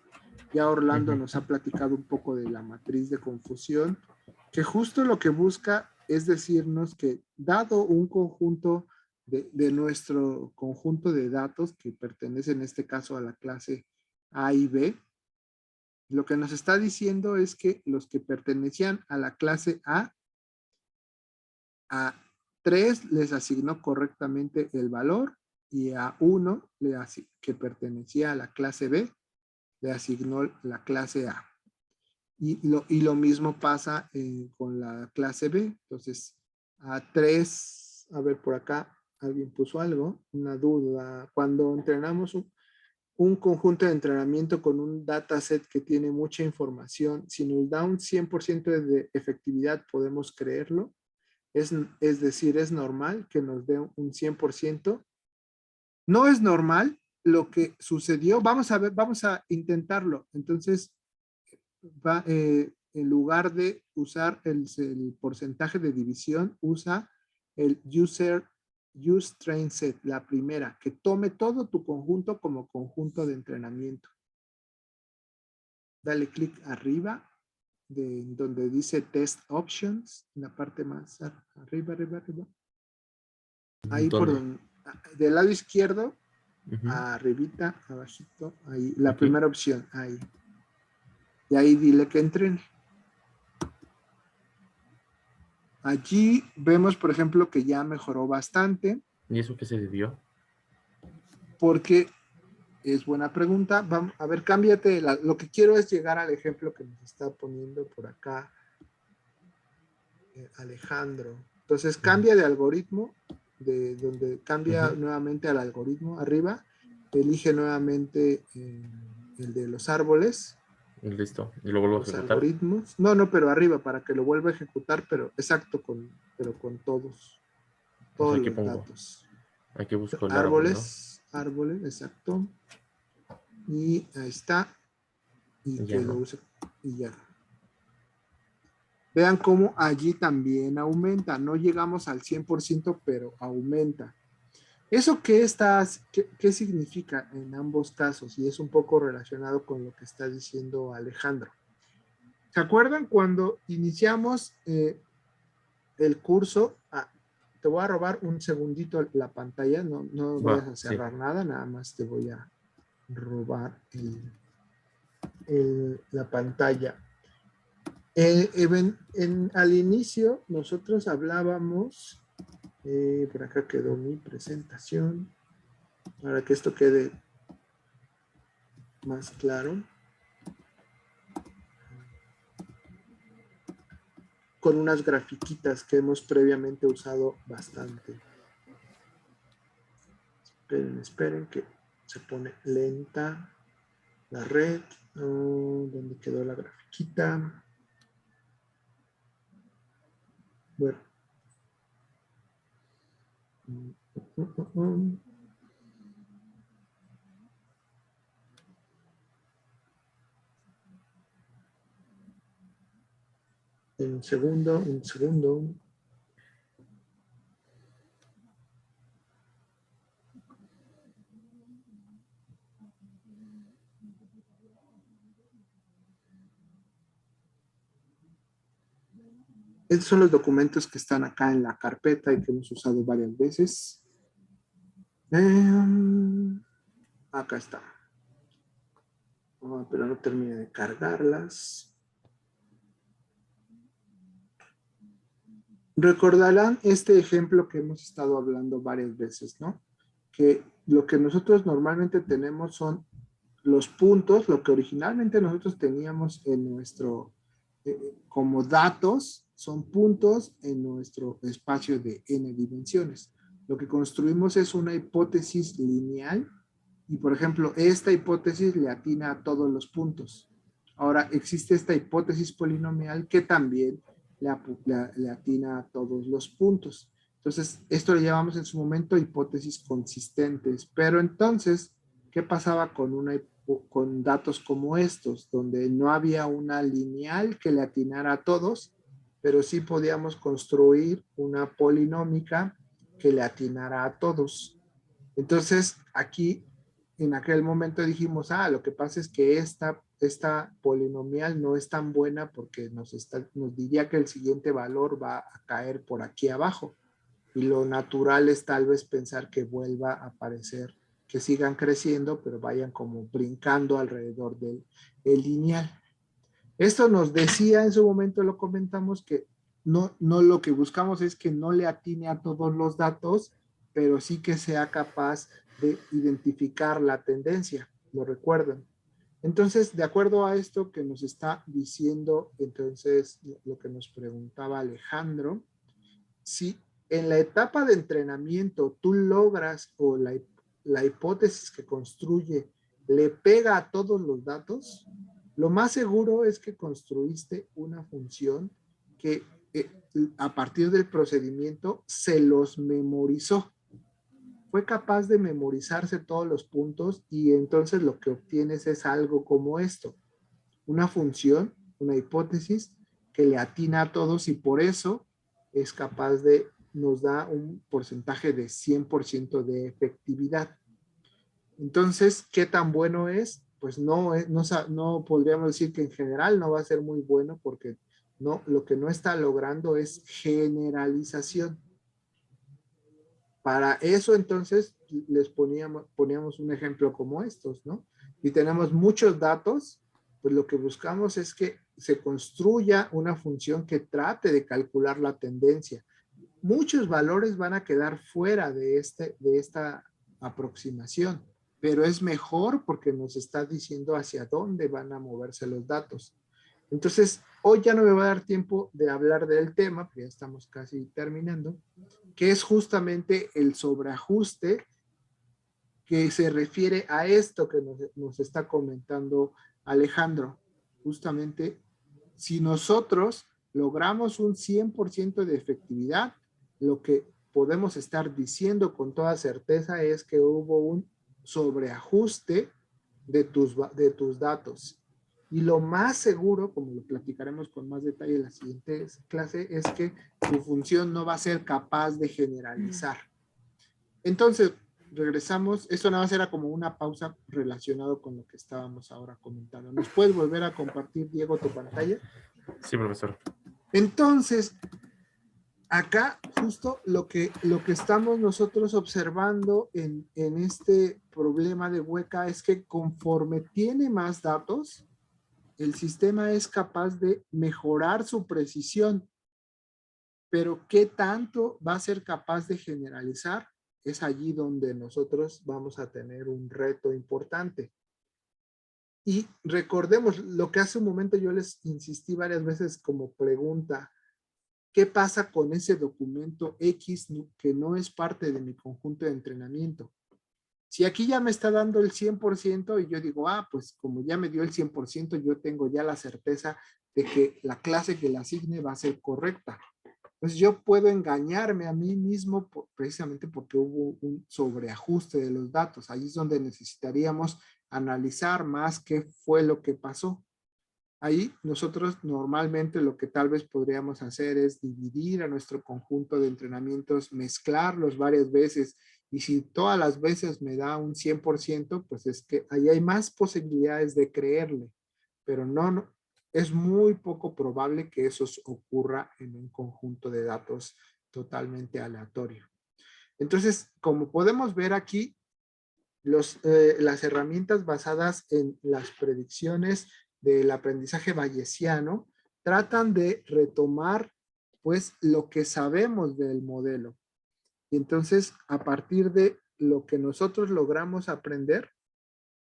Ya Orlando nos ha platicado un poco de la matriz de confusión, que justo lo que busca es decirnos que dado un conjunto de nuestro conjunto de datos que pertenece en este caso a la clase A y B, lo que nos está diciendo es que los que pertenecían a la clase A 3 les asignó correctamente el valor y a 1 que pertenecía a la clase B le asignó la clase A. Y lo mismo pasa con la clase B. Entonces, a 3, a ver por acá, alguien puso algo, una duda. Cuando entrenamos un conjunto de entrenamiento con un dataset que tiene mucha información, si nos da un 100% de efectividad, podemos creerlo. Es decir, es normal que nos dé un 100%. No es normal lo que sucedió. Vamos a intentarlo. Entonces, en lugar de usar el porcentaje de división, usa el use train set, la primera, que tome todo tu conjunto como conjunto de entrenamiento. Dale clic arriba, donde dice Test Options, en la parte más arriba. Ahí por donde, del lado izquierdo, arribita, abajito, ahí, la primera opción, ahí. Y ahí dile que entrene. Allí vemos, por ejemplo, que ya mejoró bastante. ¿Y eso qué se debió? Porque Es buena pregunta. Vamos, a ver, cámbiate. Lo que quiero es llegar al ejemplo que nos está poniendo por acá Alejandro. Entonces cambia de algoritmo, de donde cambia nuevamente al algoritmo arriba, elige nuevamente el de los árboles. Y listo. Y lo vuelvo a Los ejecutar. algoritmos. No, pero arriba para que lo vuelva a ejecutar, pero exacto, pero con todos Pues aquí los pongo, datos. aquí busco el árbol, ¿no? Árboles, exacto. Y ahí está. Y Y que ya, lo ¿no? use. Y ya. Vean cómo allí también aumenta. No llegamos al 100%, pero aumenta. ¿Eso qué significa en ambos casos? Y es un poco relacionado con lo que está diciendo Alejandro. ¿Se acuerdan cuando iniciamos el curso? Te voy a robar un segundito la pantalla, no vayas Va, a sí. cerrar nada, nada más te voy a robar la pantalla. Al inicio nosotros hablábamos, por acá quedó mi presentación, para que esto quede más claro, con unas grafiquitas que hemos previamente usado bastante. Esperen que se pone lenta la red. ¿Dónde quedó la grafiquita? Bueno. Un segundo. Estos son los documentos que están acá en la carpeta y que hemos usado varias veces. Acá está. Pero no termine de cargarlas. Recordarán este ejemplo que hemos estado hablando varias veces, ¿no? Que lo que nosotros normalmente tenemos son los puntos, lo que originalmente nosotros teníamos en nuestro, como datos, son puntos en nuestro espacio de n dimensiones. Lo que construimos es una hipótesis lineal y, por ejemplo, esta hipótesis le atina a todos los puntos. Ahora, existe esta hipótesis polinomial que también le atina a todos los puntos. Entonces, esto le llamamos en su momento hipótesis consistentes. Pero entonces, ¿qué pasaba con datos como estos? Donde no había una lineal que le atinara a todos, pero sí podíamos construir una polinómica que le atinara a todos. Entonces, aquí, en aquel momento dijimos, lo que pasa es que esta polinomial no es tan buena porque nos diría que el siguiente valor va a caer por aquí abajo. Y lo natural es tal vez pensar que vuelva a aparecer, que sigan creciendo, pero vayan como brincando alrededor del lineal. Esto nos decía en su momento, lo comentamos, que no lo que buscamos es que no le atine a todos los datos, pero sí que sea capaz de identificar la tendencia, ¿lo recuerdan? Entonces, de acuerdo a esto que nos está diciendo, entonces, lo que nos preguntaba Alejandro, si en la etapa de entrenamiento tú logras, o la hipótesis que construye le pega a todos los datos, lo más seguro es que construiste una función que a partir del procedimiento se los memorizó. Fue capaz de memorizarse todos los puntos y entonces lo que obtienes es algo como esto. Una función, una hipótesis que le atina a todos y por eso es capaz nos da un porcentaje de 100% de efectividad. Entonces, ¿qué tan bueno es? Pues no podríamos decir que en general no va a ser muy bueno porque lo que no está logrando es generalización. Para eso entonces les poníamos un ejemplo como estos, ¿no? Y tenemos muchos datos, pues lo que buscamos es que se construya una función que trate de calcular la tendencia. Muchos valores van a quedar fuera de esta aproximación, pero es mejor porque nos está diciendo hacia dónde van a moverse los datos. Entonces, hoy ya no me va a dar tiempo de hablar del tema, porque ya estamos casi terminando, que es justamente el sobreajuste que se refiere a esto que nos está comentando Alejandro. Justamente, si nosotros logramos un 100% de efectividad, lo que podemos estar diciendo con toda certeza es que hubo un sobreajuste de tus datos. Y lo más seguro, como lo platicaremos con más detalle en la siguiente clase, es que tu función no va a ser capaz de generalizar. Entonces, regresamos. Esto nada más era como una pausa relacionado con lo que estábamos ahora comentando. ¿Nos puedes volver a compartir, Diego, tu pantalla? Sí, profesor. Entonces, acá justo lo que estamos nosotros observando en este problema de Weka es que conforme tiene más datos, el sistema es capaz de mejorar su precisión, pero ¿qué tanto va a ser capaz de generalizar? Es allí donde nosotros vamos a tener un reto importante. Y recordemos lo que hace un momento yo les insistí varias veces como pregunta: ¿qué pasa con ese documento X que no es parte de mi conjunto de entrenamiento? Si aquí ya me está dando el 100% y yo digo, pues como ya me dio el 100%, yo tengo ya la certeza de que la clase que le asigne va a ser correcta. Entonces yo puedo engañarme a mí mismo precisamente porque hubo un sobreajuste de los datos. Ahí es donde necesitaríamos analizar más qué fue lo que pasó. Ahí nosotros normalmente lo que tal vez podríamos hacer es dividir a nuestro conjunto de entrenamientos, mezclarlos varias veces, y si todas las veces me da un 100%, pues es que ahí hay más posibilidades de creerle, pero no, es muy poco probable que eso ocurra en un conjunto de datos totalmente aleatorio. Entonces, como podemos ver aquí, las herramientas basadas en las predicciones del aprendizaje bayesiano tratan de retomar pues lo que sabemos del modelo. Y entonces, a partir de lo que nosotros logramos aprender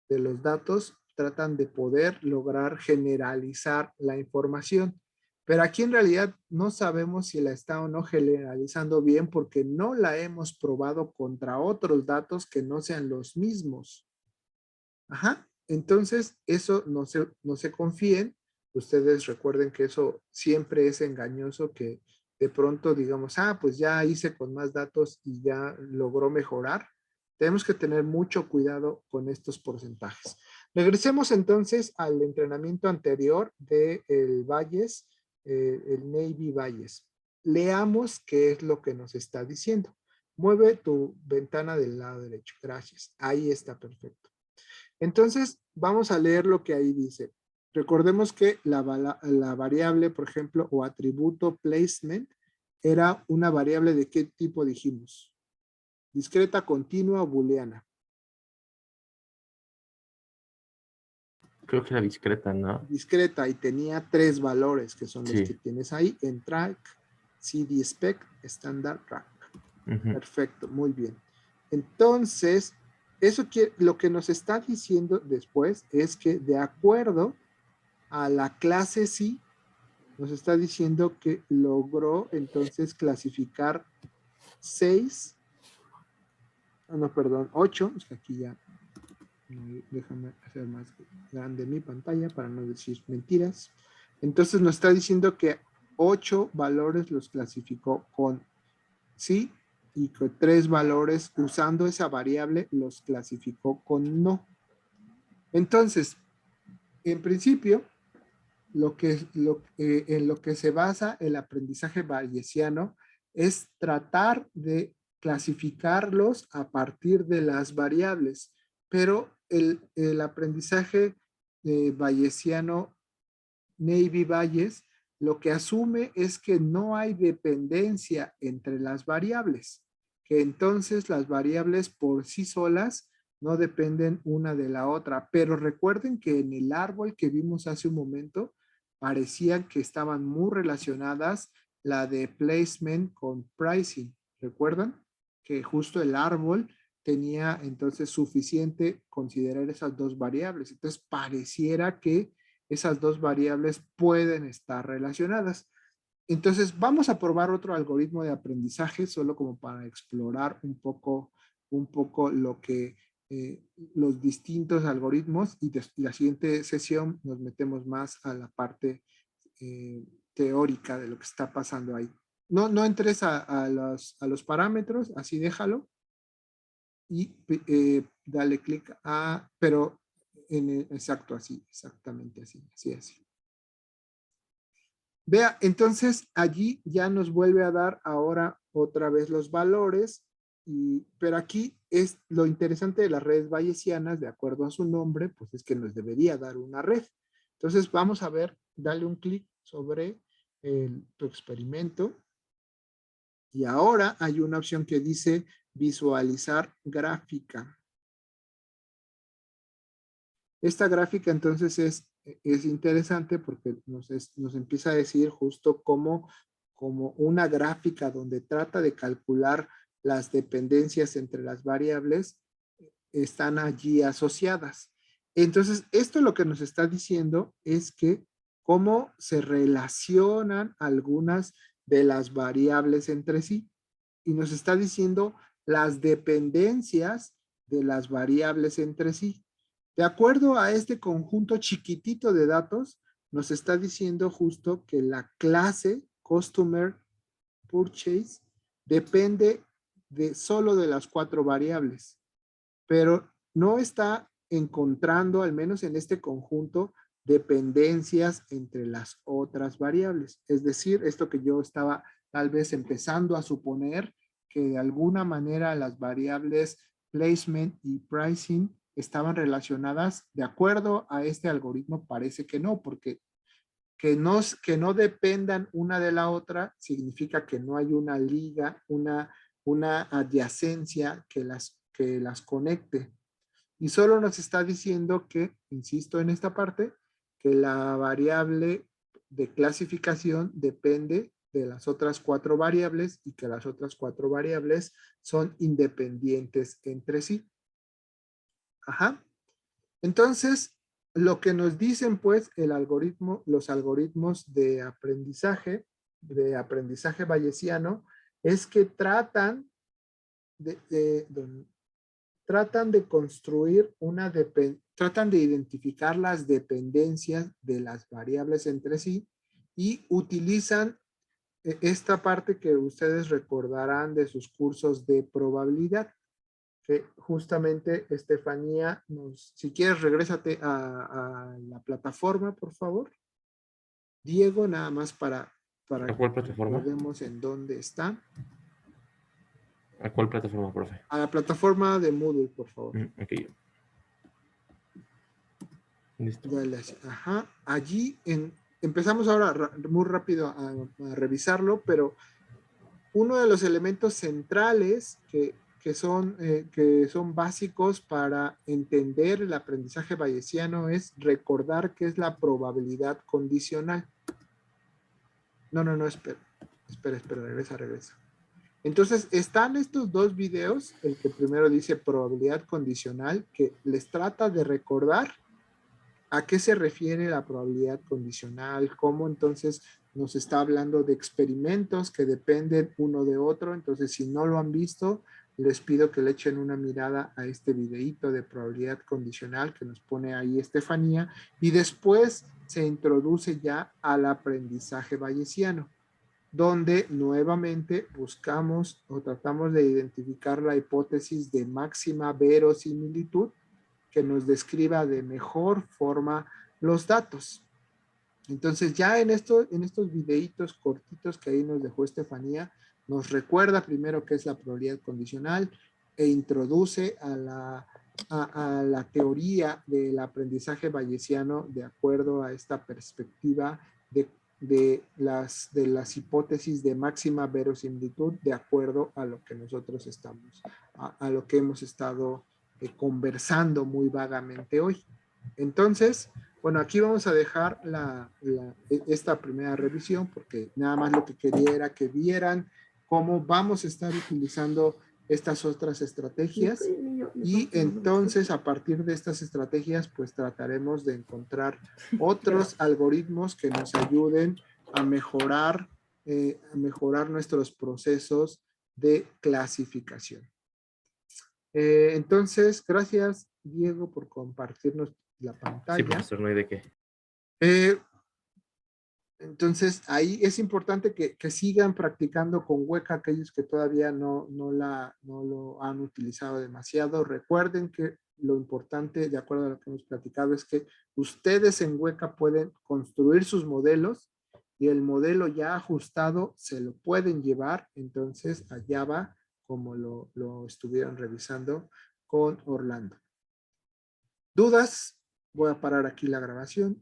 de los datos, tratan de poder lograr generalizar la información. Pero aquí en realidad no sabemos si la está o no generalizando bien porque no la hemos probado contra otros datos que no sean los mismos. Ajá. Entonces, eso no se confíen. Ustedes recuerden que eso siempre es engañoso, que de pronto digamos, pues ya hice con más datos y ya logró mejorar. Tenemos que tener mucho cuidado con estos porcentajes. Regresemos entonces al entrenamiento anterior de el Bayes, el Navy Bayes. Leamos qué es lo que nos está diciendo. Mueve tu ventana del lado derecho. Gracias. Ahí está perfecto. Entonces, vamos a leer lo que ahí dice. Recordemos que la variable, por ejemplo, o atributo placement, era una variable de qué tipo dijimos. Discreta, continua o booleana. Creo que era discreta, ¿no? Discreta, y tenía 3 valores que son los que tienes ahí en track, CD spec, standard rank. Perfecto, muy bien. Entonces, eso lo que nos está diciendo después es que de acuerdo a la clase sí, nos está diciendo que logró entonces clasificar 8, es que aquí ya, déjame hacer más grande mi pantalla para no decir mentiras. Entonces nos está diciendo que 8 valores los clasificó con sí, y que 3 valores usando esa variable los clasificó con no. Entonces, en principio, en lo que se basa el aprendizaje bayesiano es tratar de clasificarlos a partir de las variables, pero el aprendizaje bayesiano Navy Bayes lo que asume es que no hay dependencia entre las variables, que entonces las variables por sí solas no dependen una de la otra, pero recuerden que en el árbol que vimos hace un momento parecían que estaban muy relacionadas la de placement con pricing. ¿Recuerdan? Que justo el árbol tenía entonces suficiente considerar esas dos variables. Entonces pareciera que esas dos variables pueden estar relacionadas. Entonces vamos a probar otro algoritmo de aprendizaje solo como para explorar un poco lo que los distintos algoritmos, y la siguiente sesión nos metemos más a la parte teórica de lo que está pasando ahí. No entres a los parámetros, así déjalo y dale clic a, pero exacto, así, exactamente así. Vea, entonces allí ya nos vuelve a dar ahora otra vez los valores, pero aquí es lo interesante de las redes bayesianas, de acuerdo a su nombre, pues es que nos debería dar una red. Entonces vamos a ver, dale un clic sobre tu experimento, y ahora hay una opción que dice visualizar gráfica. Esta gráfica entonces es interesante porque nos empieza a decir justo como una gráfica donde trata de calcular las dependencias entre las variables están allí asociadas. Entonces, esto lo que nos está diciendo es que cómo se relacionan algunas de las variables entre sí. Y nos está diciendo las dependencias de las variables entre sí. De acuerdo a este conjunto chiquitito de datos, nos está diciendo justo que la clase Customer Purchase depende solo de las 4 variables, pero no está encontrando, al menos en este conjunto, dependencias entre las otras variables. Es decir, esto que yo estaba tal vez empezando a suponer, que de alguna manera las variables placement y pricing estaban relacionadas. De acuerdo a este algoritmo parece que no, porque que no dependan una de la otra significa que no hay una liga, una adyacencia que las conecte. Y solo nos está diciendo que, insisto en esta parte, que la variable de clasificación depende de las otras 4 variables y que las otras 4 variables son independientes entre sí. Ajá. Entonces, lo que nos dicen pues los algoritmos de aprendizaje bayesiano, es que tratan de construir tratan de identificar las dependencias de las variables entre sí y utilizan esta parte que ustedes recordarán de sus cursos de probabilidad, que justamente Estefanía si quieres regrésate a la plataforma, por favor. Diego, nada más para ¿A cuál plataforma? recordemos en dónde está. ¿A cuál plataforma, profe? A la plataforma de Moodle, por favor. Ok. Listo. Dale así. Ajá. Allí empezamos ahora muy rápido a revisarlo, pero uno de los elementos centrales que son básicos para entender el aprendizaje bayesiano es recordar qué es la probabilidad condicional. No, espera, regresa. Entonces, están estos dos videos, el que primero dice probabilidad condicional, que les trata de recordar a qué se refiere la probabilidad condicional, cómo entonces nos está hablando de experimentos que dependen uno de otro. Entonces, si no lo han visto, les pido que le echen una mirada a este videíto de probabilidad condicional que nos pone ahí Estefanía, y después se introduce ya al aprendizaje bayesiano, donde nuevamente buscamos o tratamos de identificar la hipótesis de máxima verosimilitud que nos describa de mejor forma los datos. Entonces ya en estos videitos cortitos que ahí nos dejó Estefanía, nos recuerda primero qué es la probabilidad condicional e introduce a la teoría del aprendizaje bayesiano de acuerdo a esta perspectiva de las hipótesis de máxima verosimilitud de acuerdo a lo que nosotros a lo que hemos estado conversando muy vagamente hoy. Entonces, bueno, aquí vamos a dejar esta primera revisión porque nada más lo que quería era que vieran cómo vamos a estar utilizando estas otras estrategias y entonces a partir de estas estrategias pues trataremos de encontrar otros algoritmos que nos ayuden a mejorar nuestros procesos de clasificación. Entonces, gracias Diego por compartirnos la pantalla. Sí, profesor, no hay de qué. Entonces, ahí es importante que sigan practicando con Weka aquellos que todavía no lo han utilizado demasiado. Recuerden que lo importante, de acuerdo a lo que hemos platicado, es que ustedes en Weka pueden construir sus modelos y el modelo ya ajustado se lo pueden llevar entonces a Java como lo estuvieron revisando con Orlando. ¿Dudas? Voy a parar aquí la grabación.